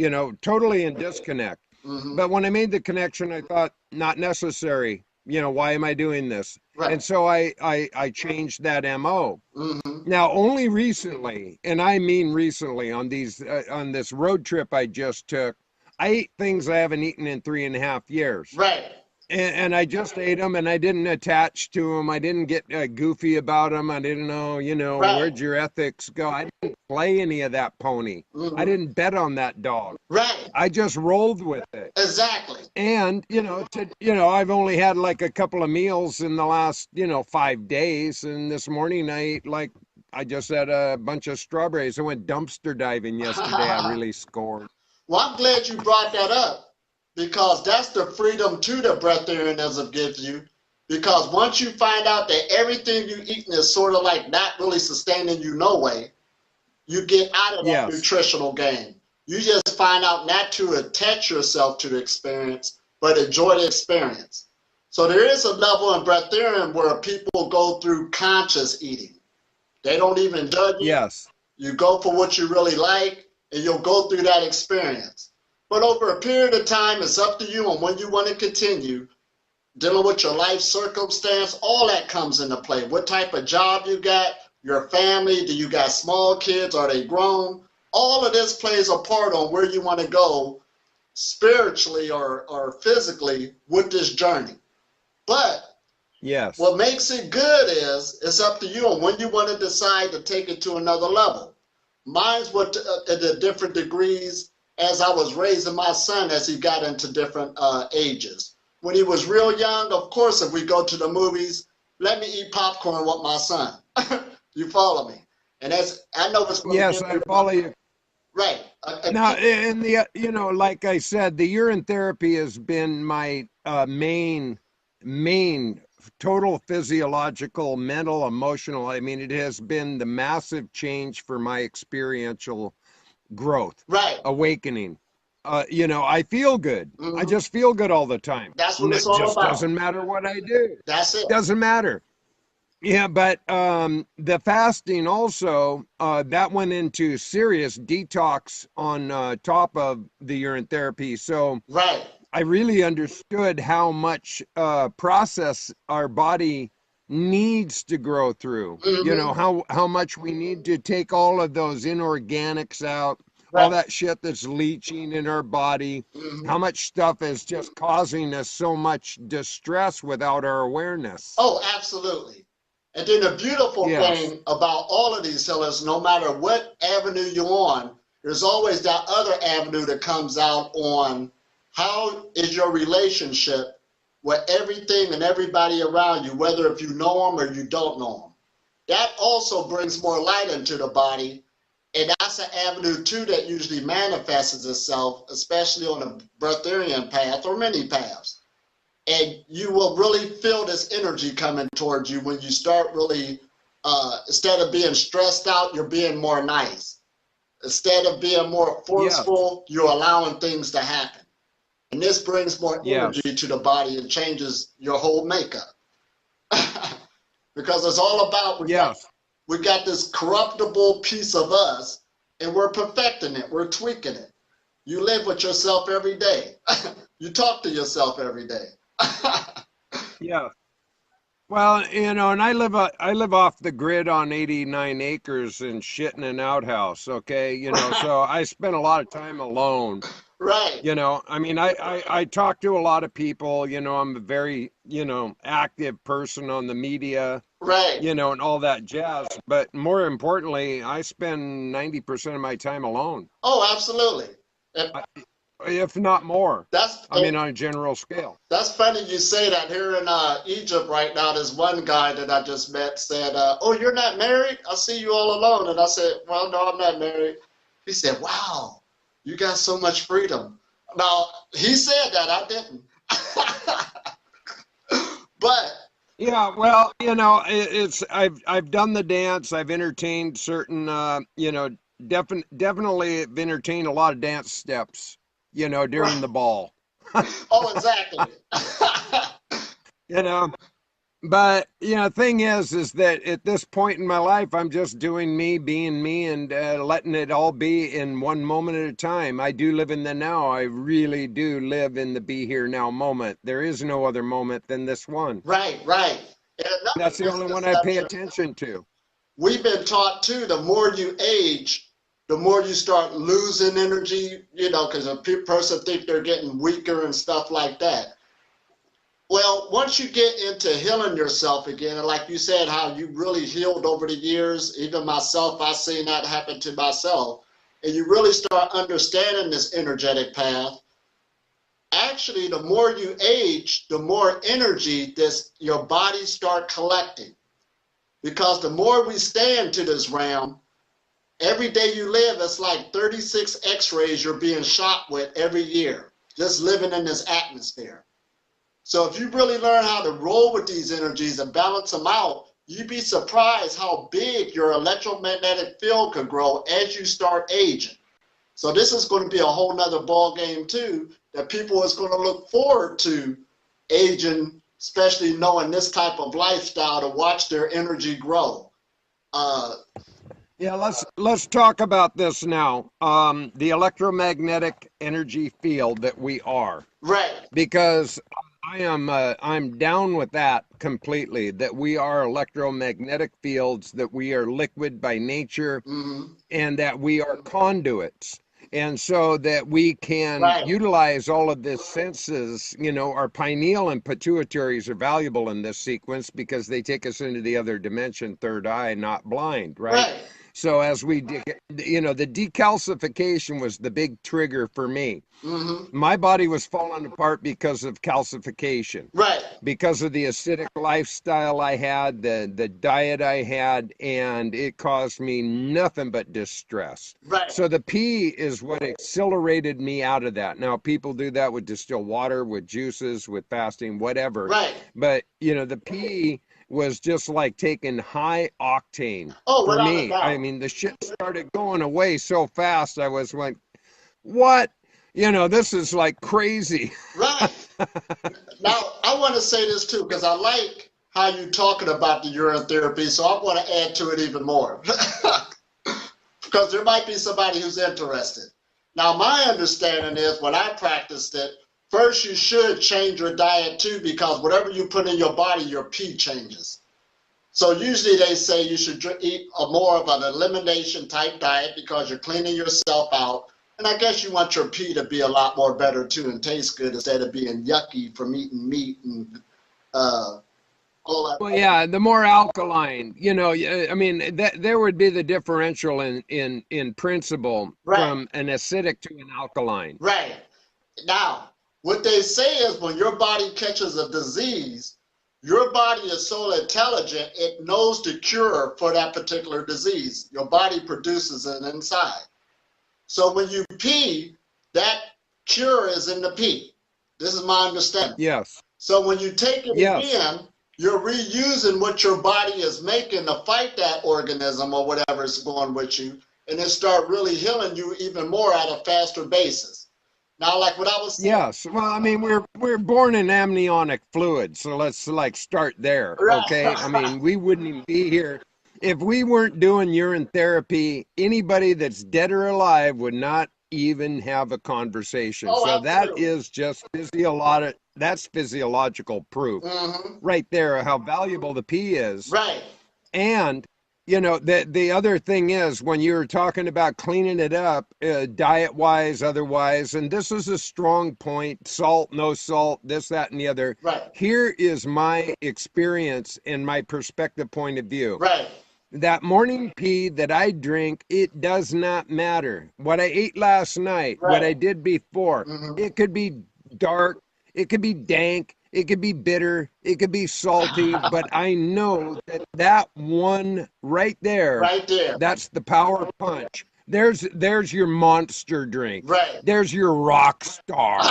S1: Totally in disconnect.
S2: Mm-hmm.
S1: But when I made the connection, I thought, not necessary. Why am I doing this?
S2: Right.
S1: And so I changed that MO.
S2: Mm-hmm.
S1: Now, only recently, and I mean recently, on this road trip I just took, I ate things I haven't eaten in 3.5 years.
S2: Right.
S1: And I just ate them, and I didn't attach to them. I didn't get goofy about them. I didn't know, where'd your ethics go? I didn't play any of that pony.
S2: Mm-hmm.
S1: I didn't bet on that dog.
S2: Right.
S1: I just rolled with it.
S2: Exactly.
S1: And, I've only had like a couple of meals in the last, 5 days. And this morning I just had a bunch of strawberries. I went dumpster diving yesterday. I really scored.
S2: Well, I'm glad you brought that up. Because that's the freedom to the breatharianism gives you. Because once you find out that everything you're eating is sort of like not really sustaining you no way, you get out of that nutritional game. You just find out not to attach yourself to the experience, but enjoy the experience. So there is a level in breatharianism where people go through conscious eating. They don't even judge you.
S1: Yes.
S2: You go for what you really like, and you'll go through that experience. But over a period of time, it's up to you on when you want to continue. Dealing with your life circumstance, all that comes into play. What type of job you got, your family, do you got small kids, are they grown? All of this plays a part on where you want to go spiritually or physically with this journey. But what makes it good is it's up to you on when you want to decide to take it to another level. Mine's at the different degrees as I was raising my son as he got into different ages. When he was real young, of course, if we go to the movies, let me eat popcorn with my son. You follow me? And as I know it's going to
S1: Yes,
S2: give
S1: I
S2: you,
S1: follow you.
S2: right.
S1: Now, in the, like I said, the urine therapy has been my main total physiological, mental, emotional. I mean, it has been the massive change for my experiential growth,
S2: Right.
S1: awakening. I feel good. I
S2: Hmm.
S1: just feel good all the time.
S2: That's what
S1: And
S2: it's
S1: it
S2: all
S1: just
S2: about.
S1: doesn't matter what I do.
S2: That's it.
S1: Doesn't matter. Yeah, but the fasting also that went into serious detox on top of the urine therapy. So
S2: Right.
S1: I really understood how much process our body needs to grow through.
S2: Hmm.
S1: How much we need to take all of those inorganics out, all
S2: Right.
S1: that shit that's leaching in our body, how
S2: Hmm.
S1: much stuff is just causing us so much distress without our awareness.
S2: Oh, absolutely. And then the beautiful
S1: Yes.
S2: thing about all of these healers, no matter what avenue you're on, there's always that other avenue that comes out on how is your relationship with everything and everybody around you, whether if you know them or you don't know them. That also brings more light into the body. And that's an avenue too that usually manifests itself, especially on the breatharian path or many paths. And you will really feel this energy coming towards you when you start really, instead of being stressed out, you're being more nice. Instead of being more
S1: Yes.
S2: forceful, you're allowing things to happen. And this brings more
S1: Yes.
S2: energy to the body and changes your whole makeup. Because it's all about
S1: Yes.
S2: we got this corruptible piece of us and we're perfecting it, we're tweaking it. You live with yourself every day. You talk to yourself every day.
S1: Yes. Well, and I live off the grid on 89 acres and shit in an outhouse, okay? So I spend a lot of time alone.
S2: Right,
S1: I mean, I talk to a lot of people, I'm a very, active person on the media,
S2: right.
S1: and all that jazz. But more importantly, I spend 90% of my time alone,
S2: Oh, absolutely. And
S1: I- if not more.
S2: that's
S1: I mean, on a general scale.
S2: that's funny you say that. Here in Egypt right now, there's one guy that I just met said, "Oh, you're not married? I see you all alone." And I said, "Well, no, I'm not married." He said, "Wow, you got so much freedom." Now he said that I didn't, but
S1: Yeah, well, I've done the dance. I've entertained certain definitely have entertained a lot of dance steps, during the
S2: right.
S1: ball.
S2: Oh, exactly.
S1: You know, but thing is that at this point in my life, I'm just doing me, being me, and letting it all be in one moment at a time. I do live in the now. I really do live in the be here now moment. There is no other moment than this one.
S2: Right, right. And another
S1: That's the only one I pay
S2: misconception
S1: attention to.
S2: we've been taught too, the more you age, the more you start losing energy, because a person think they're getting weaker and stuff like that. Well, once you get into healing yourself again, and like you said, how you really healed over the years, even myself, I've seen that happen to myself, and you really start understanding this energetic path. Actually, the more you age, the more energy your body start collecting. Because the more we stay into this realm, every day you live, it's like 36 x-rays you're being shot with every year, just living in this atmosphere. So if you really learn how to roll with these energies and balance them out, you'd be surprised how big your electromagnetic field could grow as you start aging. So this is going to be a whole nother ball game too, that people is going to look forward to aging, especially knowing this type of lifestyle to watch their energy grow. Uh,
S1: Yeah, let's talk about this now. The electromagnetic energy field that we are,
S2: right,
S1: because I'm down with that completely. That we are electromagnetic fields, that we are liquid by nature,
S2: mm-hmm,
S1: and that we are conduits. And so that we can
S2: right,
S1: utilize all of this senses, our pineal and pituitaries are valuable in this sequence because they take us into the other dimension, third eye, not blind, right?
S2: right,
S1: So as we, you know, the decalcification was the big trigger for me. My body was falling apart because of calcification.
S2: Right.
S1: Because of the acidic lifestyle I had, the diet I had, and it caused me nothing but distress.
S2: Right.
S1: So the pee is what accelerated me out of that. Now, people do that with distilled water, with juices, with fasting, whatever.
S2: Right.
S1: But, you know, the pee was just like taking high octane for
S2: without a
S1: me.
S2: doubt.
S1: I mean, the shit started going away so fast. I was like, what? You know, this is like crazy.
S2: Right. Now, I want to say this too, because I like how you're talking about the urine therapy, so I want to add to it even more. Because there might be somebody who's interested. Now, my understanding is when I practiced it, first you should change your diet too, because whatever you put in your body, your pee changes. So usually they say you should eat a more of an elimination type diet because you're cleaning yourself out. And I guess you want your pee to be a lot more better too and taste good instead of being yucky from eating meat and all that.
S1: Well, yeah, the more alkaline, you know, I mean, there would be the differential in principle from an acidic to an alkaline.
S2: Right. Now, what they say is when your body catches a disease, your body is so intelligent, it knows the cure for that particular disease. Your body produces it inside. So when you pee, that cure is in the pee. This is my understanding.
S1: Yes.
S2: So when you take it in, you're reusing what your body is making to fight that organism or whatever is going with you, and it start really healing you even more at a faster basis. Now, like what I was saying.
S1: Yes. Well, I mean, we're born in amniotic fluid, so let's like start there. Okay. I mean, we wouldn't even be here if we weren't doing urine therapy. Anybody that's dead or alive would not even have a conversation. So that is just physiological proof right there how valuable the pee is.
S2: Right.
S1: And you know, the other thing is when you're talking about cleaning it up, diet wise, otherwise, and this is a strong point, salt, no salt, this, that, and the other.
S2: Right.
S1: Here is my experience and my perspective point of view.
S2: Right.
S1: That morning pee that I drink, it does not matter. What I ate last night, what I did before, it could be dark, it could be dank, it could be bitter, it could be salty, but I know that one right there, that's the power punch. There's your monster drink.
S2: Right.
S1: There's your rock star.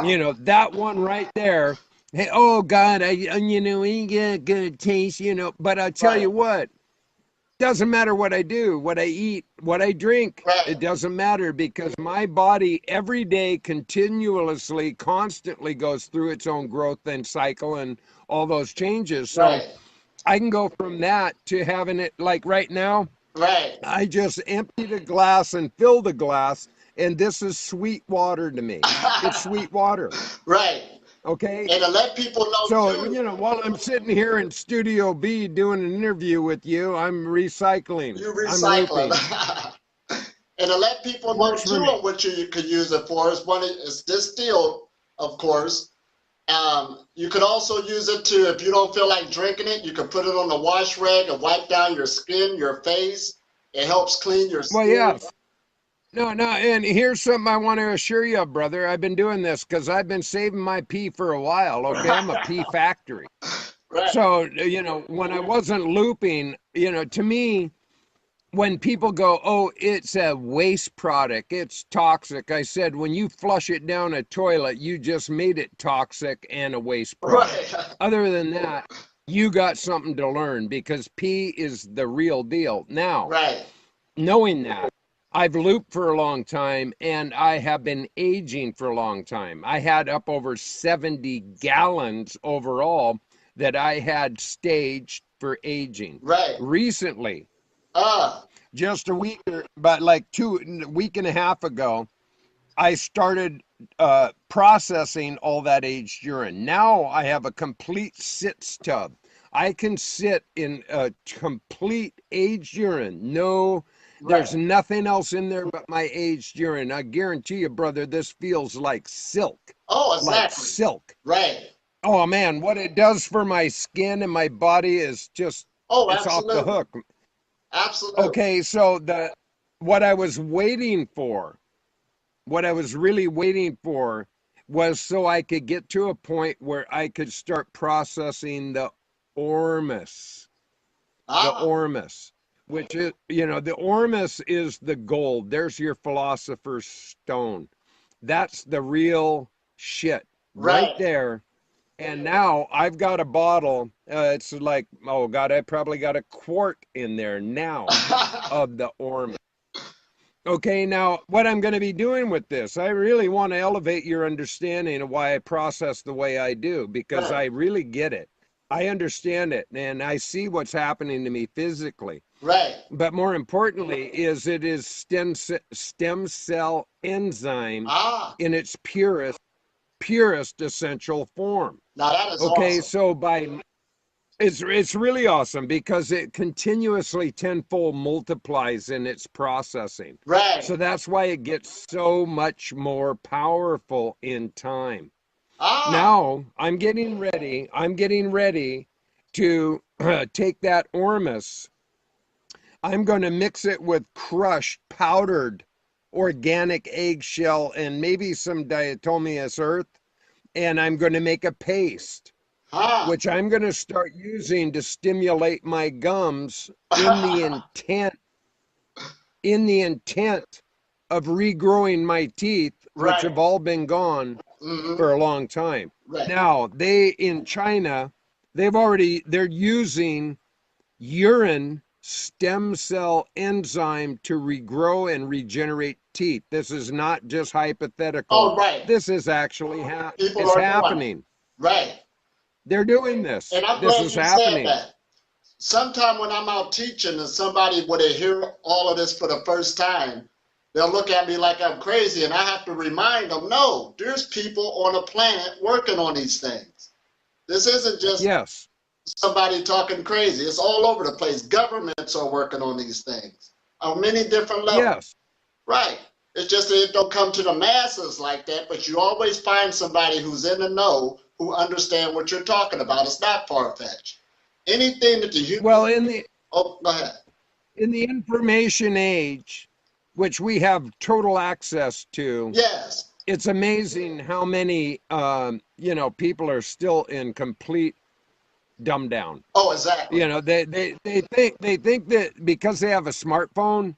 S1: You know, that one right there. Hey, oh God, you know, ain't got good taste, you know, but I'll tell you what. Doesn't matter what I do, what I eat, what I drink. It doesn't matter because my body every day continuously, constantly goes through its own growth and cycle and all those changes. So I can go from that to having it like right now.
S2: Right.
S1: I just empty the glass and fill the glass, and this is sweet water to me. It's sweet water.
S2: Right.
S1: Okay.
S2: And to let people know.
S1: So, you know, while I'm sitting here in Studio B doing an interview with you, I'm recycling.
S2: You're recycling. And to let people know too what you could use it for is one is distilled, of course. You could also use it to, if you don't feel like drinking it, you can put it on the wash rag and wipe down your skin, your face. It helps clean your skin.
S1: Well, yeah. No, and here's something I want to assure you of, brother. I've been doing this because I've been saving my pee for a while, okay? I'm a pee factory.
S2: Right.
S1: So, you know, when I wasn't looping, you know, to me, when people go, oh, it's a waste product, it's toxic, I said, when you flush it down a toilet, you just made it toxic and a waste product.
S2: Right.
S1: Other than that, you got something to learn because pee is the real deal. Now, knowing that, I've looped for a long time and I have been aging for a long time. I had up over 70 gallons overall that I had staged for aging.
S2: Right.
S1: Recently, just a week, but like a week and a half ago, I started processing all that aged urine. Now I have a complete sits tub. I can sit in a complete aged urine. No. There's nothing else in there but my aged urine. I guarantee you, brother, this feels like silk.
S2: Oh, exactly.
S1: Like silk.
S2: Right.
S1: Oh, man, what it does for my skin and my body is just, it's off the hook.
S2: Absolutely.
S1: Okay, so what I was waiting for, what I was really waiting for was so I could get to a point where I could start processing the ormus, the
S2: Ah,
S1: ormus, which is, the ormus is the gold. There's your philosopher's stone. That's the real shit right
S2: right.
S1: there. And now I've got a bottle. It's like, oh God, I probably got a quart in there now of the ormus. Okay, now what I'm going to be doing with this, I really want to elevate your understanding of why I process the way I do, because
S2: Right,
S1: I really get it. I understand it and I see what's happening to me physically.
S2: right.
S1: But more importantly, is it is stem cell enzyme
S2: Ah,
S1: in its purest essential form.
S2: now that is
S1: Okay,
S2: awesome.
S1: so it's really awesome because it continuously tenfold multiplies in its processing.
S2: Right.
S1: So that's why it gets so much more powerful in time.
S2: Ah,
S1: Now I'm getting ready to take that ormus. I'm going to mix it with crushed, powdered organic eggshell and maybe some diatomaceous earth, and I'm going to make a paste
S2: ah.
S1: which I'm going to start using to stimulate my gums in the intent of regrowing my teeth, which
S2: Right.
S1: have all been gone
S2: Mm-hmm.
S1: for a long time.
S2: Right.
S1: Now, in China, they're using urine stem cell enzyme to regrow and regenerate teeth. This is not just hypothetical.
S2: Oh, right.
S1: This is actually
S2: People
S1: it's
S2: are doing it.
S1: happening.
S2: Right.
S1: They're doing this.
S2: And I'm
S1: This
S2: glad
S1: is
S2: you said
S1: happening.
S2: that. Sometime when I'm out teaching and somebody, when they hear all of this for the first time, they'll look at me like I'm crazy, and I have to remind them, no, there's people on the planet working on these things. This isn't just
S1: Yes.
S2: somebody talking crazy. It's all over the place. Governments are working on these things on many different levels.
S1: Yes.
S2: Right. It's just that it don't come to the masses like that, but you always find somebody who's in the know who understand what you're talking about. It's not far-fetched. Anything that the human...
S1: Well,
S2: Oh, go ahead.
S1: in the information age, which we have total access to,
S2: Yes.
S1: it's amazing how many people are still in complete dumb down.
S2: Oh, exactly.
S1: They think that because they have a smartphone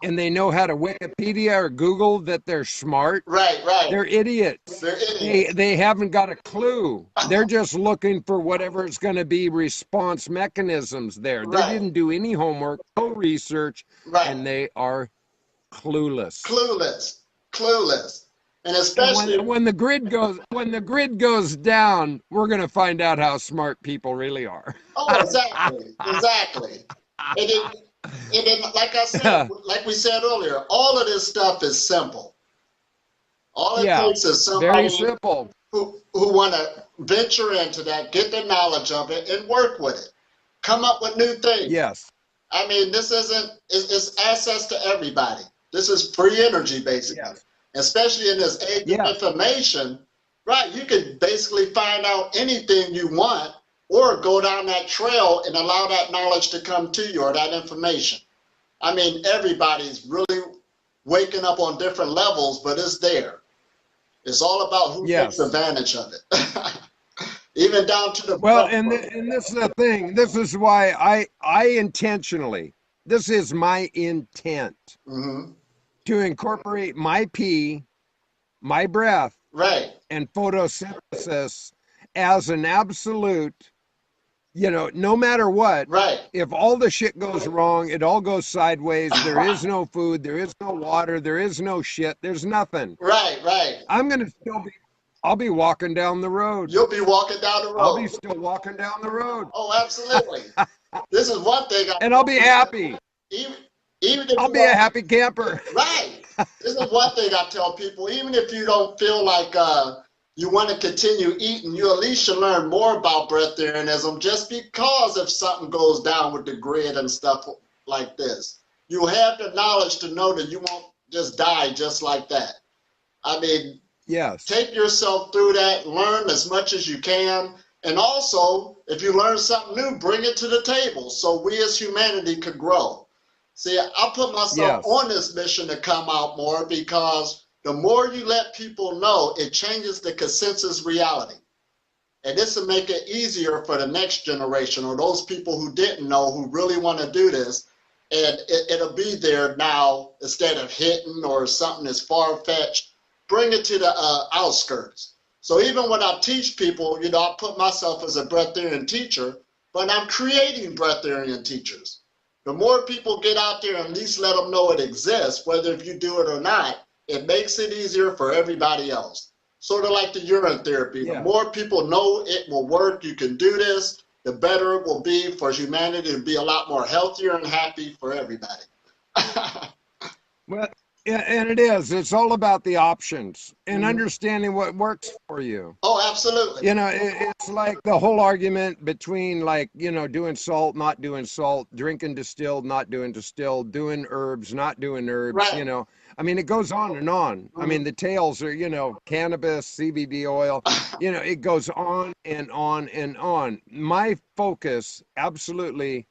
S1: and they know how to Wikipedia or Google that they're smart.
S2: Right, right.
S1: They're idiots.
S2: They're idiots.
S1: They haven't got a clue. They're just looking for whatever's going to be response mechanisms there. They
S2: Right,
S1: didn't do any homework, no research,
S2: right.
S1: and they are clueless.
S2: Clueless. Clueless. And
S1: And
S2: especially...
S1: when the grid goes down, we're going to find out how smart people really are.
S2: Oh, exactly. Exactly. And then, like I said, like we said earlier, all of this stuff is simple. All it
S1: Yeah,
S2: takes is
S1: very
S2: somebody
S1: simple.
S2: who want to venture into that, get the knowledge of it, and work with it. Come up with new things.
S1: Yes.
S2: I mean, this isn't, it's access to everybody. This is free energy, basically.
S1: Yes.
S2: Especially in this age of information, right? You can basically find out anything you want or go down that trail and allow that knowledge to come to you or that information. I mean, everybody's really waking up on different levels, but it's there. It's all about who takes advantage of it. Even down to the...
S1: Well, and this is the thing. This is why I intentionally, this is my intent to incorporate my pee, my breath,
S2: right,
S1: and photosynthesis as an absolute, no matter what,
S2: right.
S1: If all the shit goes wrong, it all goes sideways. There is no food, there is no water, there is no shit, there's nothing.
S2: Right, right.
S1: I'll be walking down the road.
S2: You'll be walking down the road.
S1: I'll be still walking down the road.
S2: Oh, absolutely. This is one thing.
S1: And I'll be happy.
S2: Even if
S1: I'll be a happy camper.
S2: Right. This is one thing I tell people. Even if you don't feel like you want to continue eating, you at least should learn more about breatharianism, just because if something goes down with the grid and stuff like this, you have the knowledge to know that you won't just die just like that. I mean,
S1: yes.
S2: Take yourself through that, learn as much as you can, And also, if you learn something new, bring it to the table so we as humanity could grow. See, I put myself on this mission to come out more because the more you let people know, it changes the consensus reality. And this will make it easier for the next generation or those people who didn't know, who really want to do this. And it'll be there now instead of hitting or something that's far-fetched. Bring it to the outskirts. So even when I teach people, you know, I put myself as a breatharian teacher, but I'm creating breatharian teachers. The more people get out there and at least let them know it exists, whether if you do it or not, it makes it easier for everybody else. Sort of like the urine therapy. The more people know it will work, you can do this, the better it will be for humanity to be a lot more healthier and happy for everybody.
S1: Well, yeah, and it is. It's all about the options and understanding what works for you.
S2: Oh, absolutely.
S1: You know, it's like the whole argument between, like, you know, doing salt, not doing salt, drinking distilled, not doing distilled, doing herbs, not doing herbs, you know. I mean, it goes on and on. I mean, the tails are, you know, cannabis, CBD oil, you know, it goes on and on and on. My focus, absolutely,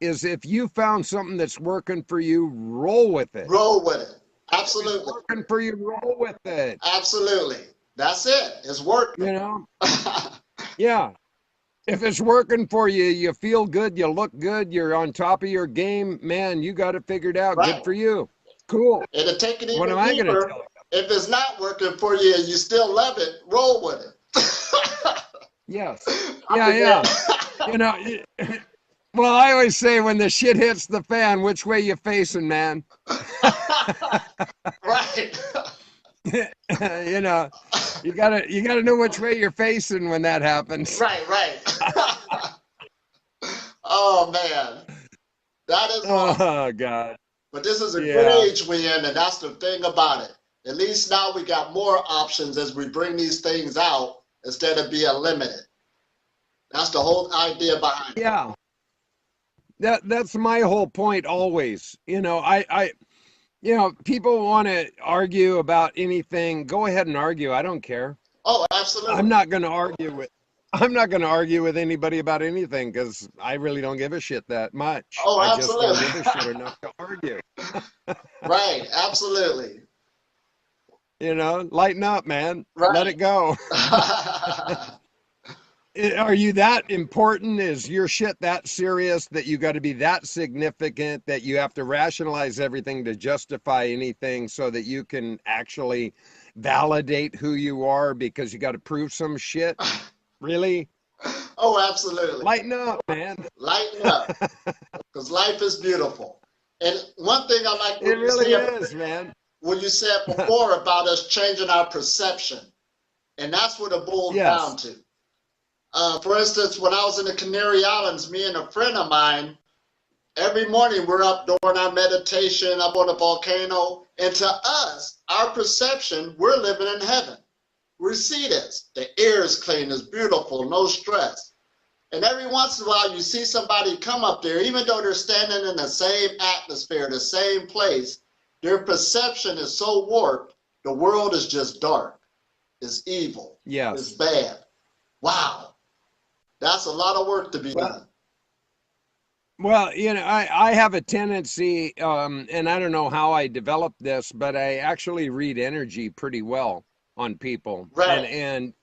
S1: is if you found something that's working for you, roll with it.
S2: Roll with it. Absolutely.
S1: If it's working for you, roll with it.
S2: Absolutely. That's it. It's working.
S1: You know? Yeah. If it's working for you, you feel good, you look good, you're on top of your game, man, you got it figured out. Good for you. Cool.
S2: It'll take it even
S1: what am I going to tell you?
S2: If it's not working for you and you still love it, roll with it.
S1: Yes. Yeah. You know, well, I always say when the shit hits the fan, which way you facing, man?
S2: Right.
S1: You know, you gotta know which way you're facing when that happens.
S2: Right. Oh man, that is awesome.
S1: Oh God.
S2: But this is a good age we're in, and that's the thing about it. At least now we got more options as we bring these things out instead of being limited. That's the whole idea behind it.
S1: Yeah. That's my whole point always. You know, you know, people want to argue about anything. Go ahead and argue. I don't care.
S2: Oh, absolutely.
S1: I'm not going to argue with anybody about anything because I really don't give a shit that much.
S2: Oh,
S1: absolutely.
S2: I
S1: just don't give a shit enough to argue.
S2: Right, absolutely.
S1: You know, lighten up, man.
S2: Right.
S1: Let it go. Are you that important? Is your shit that serious that you got to be that significant that you have to rationalize everything to justify anything so that you can actually validate who you are because you got to prove some shit? Really?
S2: Oh, absolutely.
S1: Lighten up, man.
S2: Lighten up. Because life is beautiful. And one thing I like
S1: it really is, man.
S2: What you said before about us changing our perception. And that's what it boils down to. For instance, when I was in the Canary Islands, me and a friend of mine, every morning we're up doing our meditation up on a volcano. And to us, our perception, we're living in heaven. We see this. The air is clean, it's beautiful, no stress. And every once in a while, you see somebody come up there, even though they're standing in the same atmosphere, the same place, their perception is so warped, the world is just dark. It's evil.
S1: Yes.
S2: It's bad. Wow. That's a lot of work to be done.
S1: Well, you know, I have a tendency, and I don't know how I developed this, but I actually read energy pretty well on people.
S2: Right.
S1: And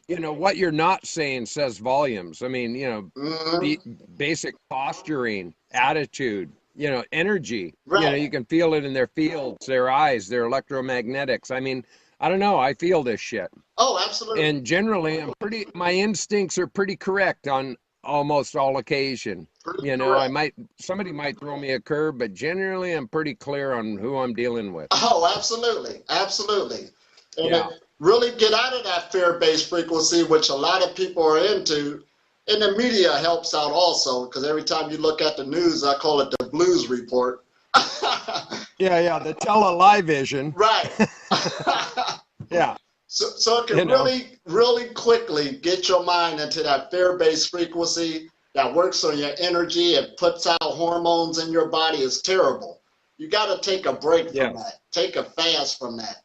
S1: you know, what you're not saying says volumes. I mean, you know, the basic posturing, attitude, you know, energy. Right. You know, you can feel it in their fields, their eyes, their electromagnetics. I mean, I don't know. I feel this shit.
S2: Oh, absolutely.
S1: And generally, my instincts are pretty correct on almost all occasion. You know, somebody might throw me a curve, but generally I'm pretty clear on who I'm dealing with.
S2: Oh, absolutely. And really get out of that fear-based frequency, which a lot of people are into. And the media helps out also, because every time you look at the news, I call it the blues report.
S1: The television.
S2: Right.
S1: Yeah.
S2: So it can really quickly get your mind into that fear-based frequency that works on your energy. It puts out hormones in your body. It's terrible. You got to take a break from that. Take a fast from that.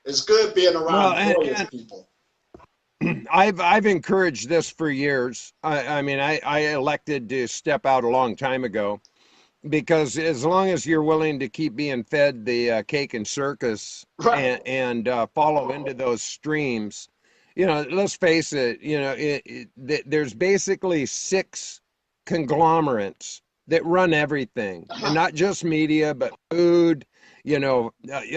S2: It's good being around brilliant people.
S1: I've encouraged this for years. I mean, I elected to step out a long time ago because as long as you're willing to keep being fed the cake and circus
S2: Right.
S1: and follow into those streams, let's face it, there's basically six conglomerates that run everything, and not just media, but food. Yeah,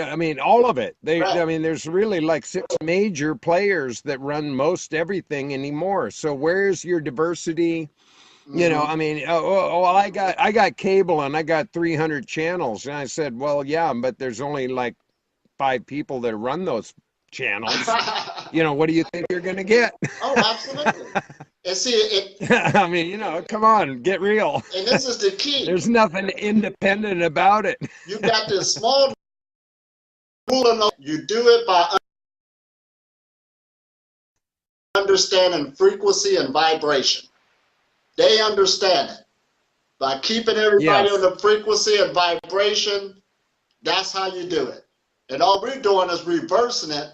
S1: I mean, all of it. I
S2: Right.
S1: mean, there's really like six major players that run most everything anymore. So where's your diversity?
S2: Hmm.
S1: I mean, well, I got cable and I got 300 channels, and I said, well, yeah, but there's only like five people that run those channels. What do you think you're gonna get?
S2: Oh, absolutely. And see it,
S1: I mean, come on, get real.
S2: and this is the key.
S1: There's nothing independent about it.
S2: You got this small rule. You do it by understanding frequency and vibration. They understand it. By keeping everybody on
S1: Yes.
S2: the frequency and vibration, that's how you do it. And all we're doing is reversing it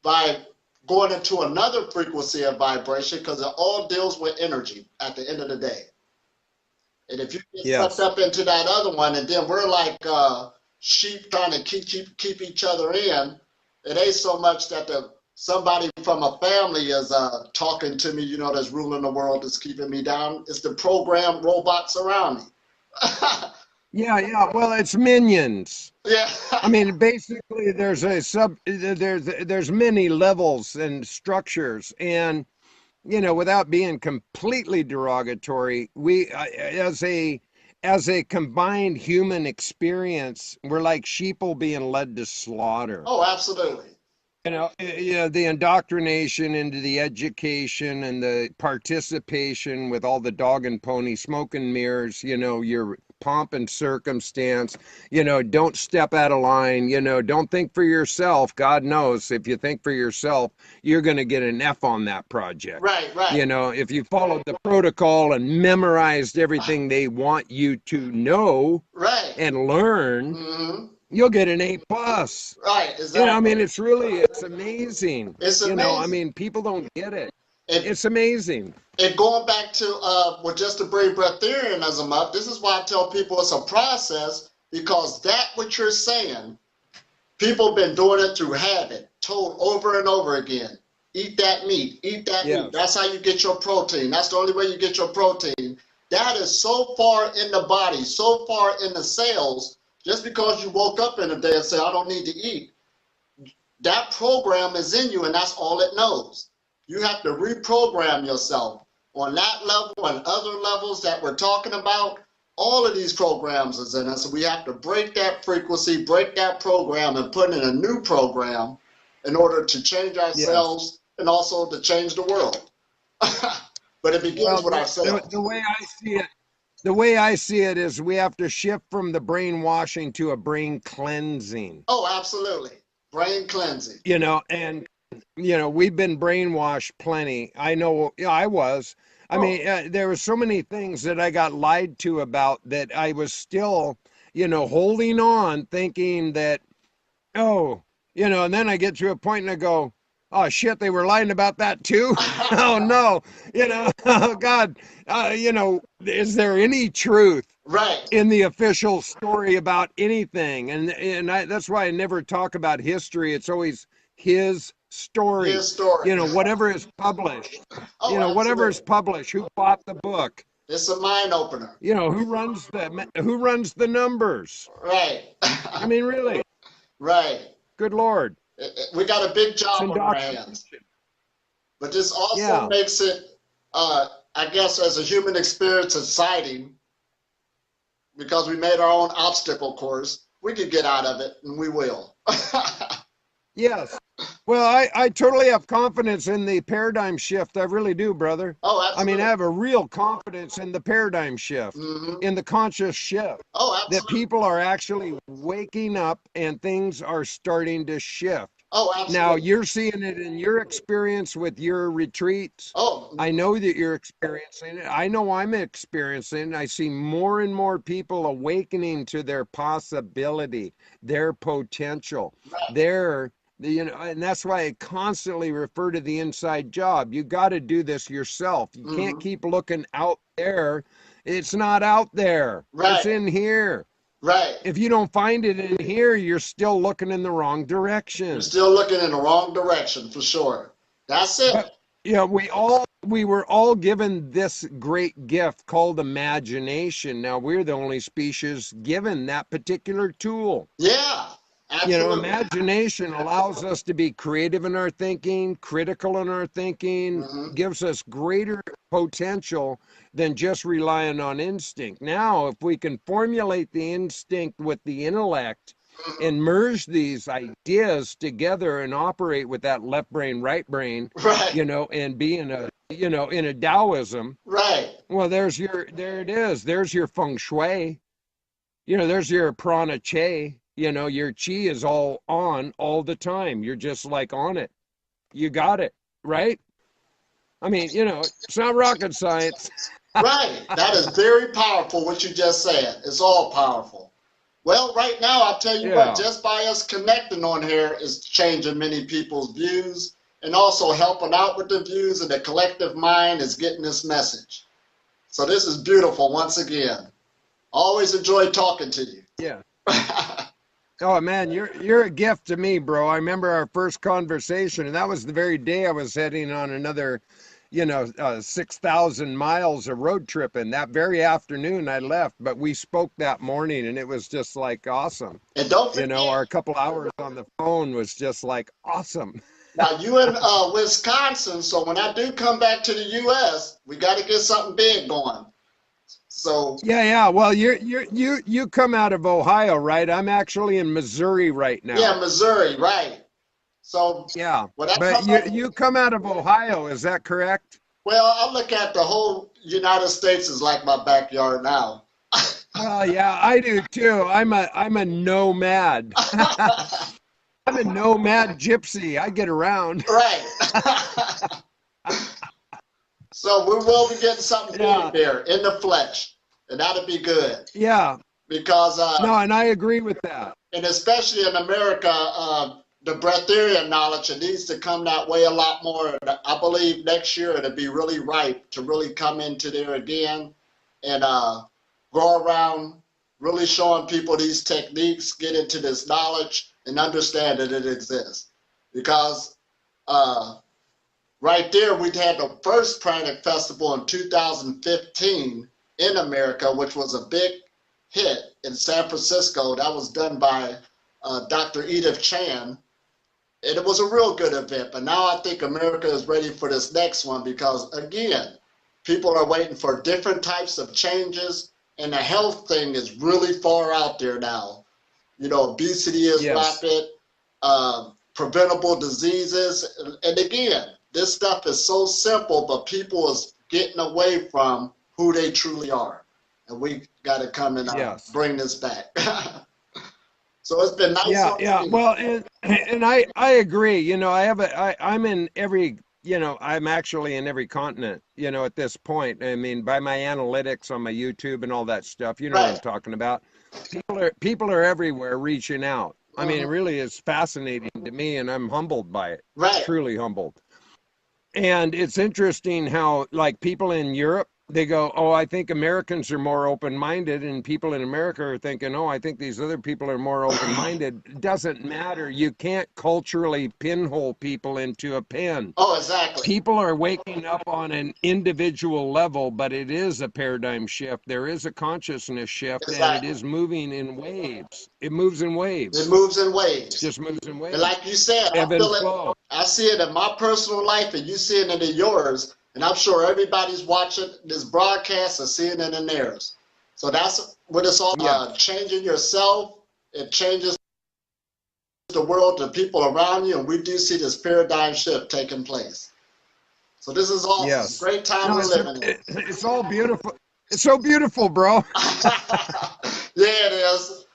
S2: by going into another frequency of vibration, because it all deals with energy at the end of the day. And if you get sucked
S1: Yes.
S2: up into that other one, and then we're like sheep trying to keep each other in, it ain't so much that somebody from a family is talking to me, that's ruling the world, that's keeping me down. It's the programmed robots around me.
S1: Yeah, yeah. Well, it's minions.
S2: Yeah.
S1: I mean, basically, there's many levels and structures, and without being completely derogatory, we as a combined human experience, we're like sheeple being led to slaughter.
S2: Oh, absolutely.
S1: The indoctrination into the education and the participation with all the dog and pony smoke and mirrors, your pomp and circumstance, don't step out of line, don't think for yourself. God knows if you think for yourself, you're going to get an F on that project.
S2: Right, right.
S1: If you followed the protocol and memorized everything they want you to know
S2: Right.
S1: and learn,
S2: Hmm.
S1: you'll get an A+.
S2: Right,
S1: I mean,
S2: exactly.
S1: it's amazing.
S2: It's
S1: I
S2: amazing.
S1: mean, people don't get it.
S2: And,
S1: It's amazing.
S2: and going back to, well, just to bring breatharianism up, this is why I tell people it's a process, because that what you're saying, people have been doing it through habit, told over and over again. Eat that meat, eat that meat.
S1: Yes.
S2: That's how you get your protein. That's the only way you get your protein. That is so far in the body, so far in the cells, just because you woke up in a day and say, I don't need to eat. That program is in you, and that's all it knows. You have to reprogram yourself on that level and other levels that we're talking about. All of these programs is in us. So we have to break that frequency, break that program, and put in a new program in order to change
S1: Yes.
S2: ourselves and also to change the world. But it begins
S1: Well,
S2: with
S1: the
S2: ourselves.
S1: the way I see it, the way I see it is we have to shift from the brainwashing to a brain cleansing.
S2: Oh, absolutely. Brain cleansing.
S1: And we've been brainwashed plenty. I know, yeah, I was. I
S2: Oh,
S1: mean, there were so many things that I got lied to about that I was still, holding on, thinking that, oh, and then I get to a point and I go, oh shit, they were lying about that too. Oh no, oh God, is there any truth
S2: right.
S1: in the official story about anything? That's why I never talk about history. It's always his story.
S2: His story.
S1: Whatever is published.
S2: Oh,
S1: Whatever is
S2: absolutely.
S1: published. Who bought the book?
S2: It's a mind opener.
S1: Who runs the numbers?
S2: Right.
S1: I mean, really,
S2: Right.
S1: good Lord,
S2: We got a big
S1: it's
S2: job on our hands.
S1: indoctrination.
S2: But this also
S1: Yeah.
S2: makes it, I guess, as a human experience, exciting, because we made our own obstacle course. We could get out of it, and we will.
S1: Yes. Well, I totally have confidence in the paradigm shift. I really do, brother.
S2: Oh,
S1: I mean, I
S2: absolutely.
S1: have a real confidence in the paradigm shift,
S2: Hmm.
S1: in the conscious shift,
S2: Oh,
S1: that
S2: absolutely.
S1: people are actually waking up and things are starting to shift.
S2: Oh,
S1: Now,
S2: absolutely.
S1: you're seeing it in your experience with your retreats.
S2: Oh,
S1: I know that you're experiencing it. I know I'm experiencing it. I see more and more people awakening to their possibility, their potential,
S2: right.
S1: their You know, and that's why I constantly refer to the inside job. You got to do this yourself. You can't keep looking out there. It's not out there. It's
S2: Right.
S1: in here.
S2: Right.
S1: If you don't find it in here, you're still looking in the wrong direction.
S2: You're still looking in the wrong direction, for sure. That's it.
S1: But, you know, we were all given this great gift called imagination. Now we're the only species given that particular tool.
S2: Yeah. Absolutely.
S1: You know, imagination allows us to be creative in our thinking, critical in our thinking, gives us greater potential than just relying on instinct. Now, if we can formulate the instinct with the intellect and merge these ideas together and operate with that left brain, right brain,
S2: right.
S1: you know, and be in a, you know, in a Taoism.
S2: Right.
S1: Well, there it is. There's your feng shui. You know, there's your prana che. You know, your chi is all on all the time. You're just like on it. You got it, right? I mean, you know, it's not rocket science.
S2: Right. That is very powerful, what you just said. It's all powerful. Well, right now, I'll tell you what, just by us connecting on here is changing many people's views and also helping out with the views, and the collective mind is getting this message. So this is beautiful once again. Always enjoy talking to you.
S1: Yeah. Oh man, you're a gift to me, bro. I remember our first conversation, and that was the very day I was heading on another, you know, 6,000 miles of road trip. And that very afternoon I left, but we spoke that morning, and it was just like awesome.
S2: And don't forget,
S1: you know, our couple hours on the phone was just like awesome.
S2: Now you in Wisconsin, so when I do come back to the U.S., we got to get something big going. So
S1: yeah. Well, you come out of Ohio, right? I'm actually in Missouri right now.
S2: Yeah, Missouri, right? So
S1: yeah, but you come out of Ohio, is that correct?
S2: Well, I look at the whole United States as like my backyard now.
S1: Well, yeah, I do too. I'm a nomad. I'm a nomad gypsy. I get around.
S2: Right. So we will be getting something big there in the flesh, and that'll be good.
S1: Yeah.
S2: Because
S1: no, and I agree with that.
S2: And especially in America, the breatharian knowledge, it needs to come that way a lot more. I believe next year it'll be really ripe to really come into there again and go around really showing people these techniques, get into this knowledge, and understand that it exists. Because right there, we had the first Pranic Festival in 2015 in America, which was a big hit in San Francisco. That was done by Dr. Edith Chan. And it was a real good event. But now I think America is ready for this next one because, again, people are waiting for different types of changes. And the health thing is really far out there now. You know, obesity is rapid, preventable diseases. And again, this stuff is so simple, but people is getting away from who they truly are. And we got to come and bring this back. So it's been nice.
S1: Yeah. Well, and I agree. You know, I'm in every, you know, I'm actually in every continent, you know, at this point. I mean, by my analytics on my YouTube and all that stuff, you know what I'm talking about. People are everywhere reaching out. I mean, it really is fascinating to me, and I'm humbled by it.
S2: Right.
S1: Truly humbled. And it's interesting how, like, people in Europe, they go, oh, I think Americans are more open-minded, and people in America are thinking, oh, I think these other people are more open-minded. It doesn't matter. You can't culturally pinhole people into a pen.
S2: Oh, exactly.
S1: People are waking up on an individual level, but it is a paradigm shift. There is a consciousness shift, and it is moving in waves. It moves in waves.
S2: It moves in waves.
S1: Just moves in waves.
S2: And like you said, I see it in my personal life, and you see it in yours. And I'm sure everybody's watching this broadcast and seeing it in theirs. So that's what it's all about. Changing yourself. It changes the world, the people around you, and we do see this paradigm shift taking place. So this is all a great time we're living in.
S1: It's all beautiful. It's so beautiful, bro.
S2: Yeah, it is.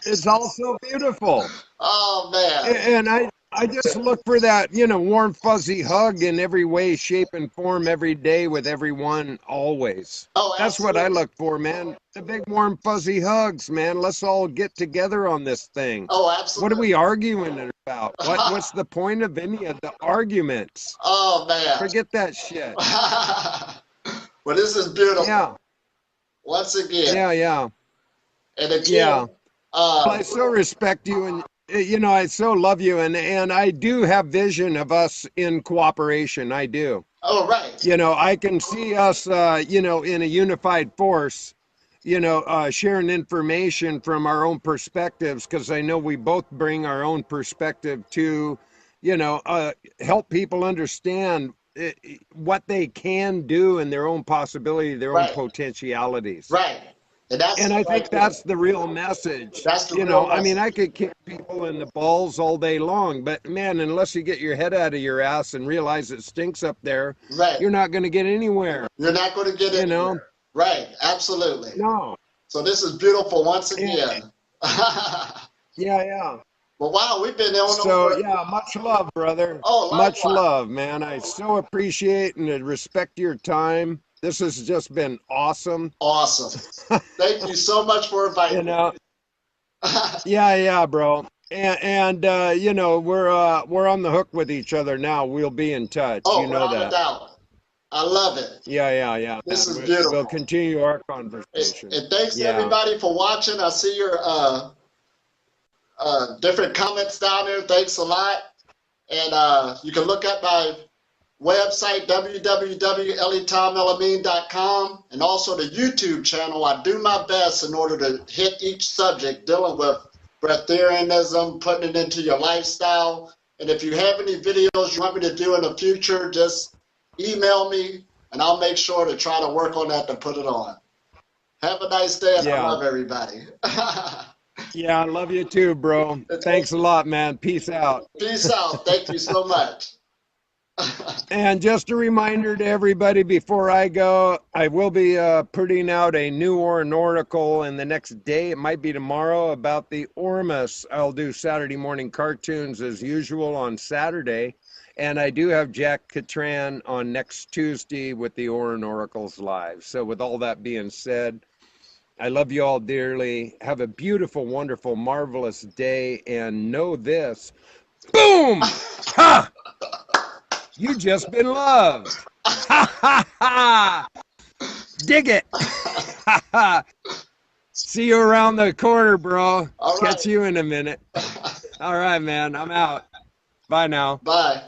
S1: It's all so beautiful.
S2: Oh, man.
S1: And I just look for that, you know, warm, fuzzy hug in every way, shape, and form every day with everyone, always.
S2: Oh,
S1: that's what I look for, man. The big, warm, fuzzy hugs, man. Let's all get together on this thing.
S2: Oh, absolutely.
S1: What are we arguing about? What's the point of any of the arguments?
S2: Oh, man.
S1: Forget that shit.
S2: Well, this is beautiful.
S1: Yeah.
S2: Once again.
S1: Yeah.
S2: And again,
S1: Yeah. Well, I so respect you, and I so love you, and I do have vision of us in cooperation. I do.
S2: Oh, right.
S1: I can see us, in a unified force, sharing information from our own perspectives, because I know we both bring our own perspective to, help people understand what they can do and their own possibility, their own potentialities.
S2: Right.
S1: And I think that's the real message.
S2: That's the real message.
S1: I mean, I could kick people in the balls all day long, but man, unless you get your head out of your ass and realize it stinks up there, you're not going to get anywhere.
S2: You're not going to get anywhere. Right. Absolutely.
S1: No.
S2: So this is beautiful once again.
S1: Yeah.
S2: Well, wow, we've been on.
S1: So yeah, much love, brother.
S2: Oh,
S1: much love, man. I so appreciate and respect your time. This has just been awesome.
S2: Awesome. Thank you so much for inviting me.
S1: Yeah, bro. And we're on the hook with each other now. We'll be in touch.
S2: Oh,
S1: you know that.
S2: Without a doubt. I love it.
S1: Yeah.
S2: This is beautiful.
S1: We'll continue our conversation.
S2: And thanks everybody for watching. I see your different comments down there. Thanks a lot. And you can look at my website, www.elitomelamin.com, and also the YouTube channel. I do my best in order to hit each subject dealing with breatharianism, putting it into your lifestyle. And if you have any videos you want me to do in the future, just email me, and I'll make sure to try to work on that to put it on. Have a nice day, and I love everybody.
S1: Yeah, I love you too, bro. Thanks a lot, man. Peace out.
S2: Peace out. Thank you so much.
S1: And just a reminder to everybody before I go, I will be putting out a new ORIN Oracle in the next day. It might be tomorrow, about the Ormus. I'll do Saturday morning cartoons as usual on Saturday. And I do have Jack Catran on next Tuesday with the ORIN Oracles live. So with all that being said, I love you all dearly. Have a beautiful, wonderful, marvelous day. And know this. Boom! Ha! You just been loved. Ha ha ha! Dig it. Ha ha! See you around the corner, bro. Catch you in a minute. All right, man. I'm out. Bye now.
S2: Bye.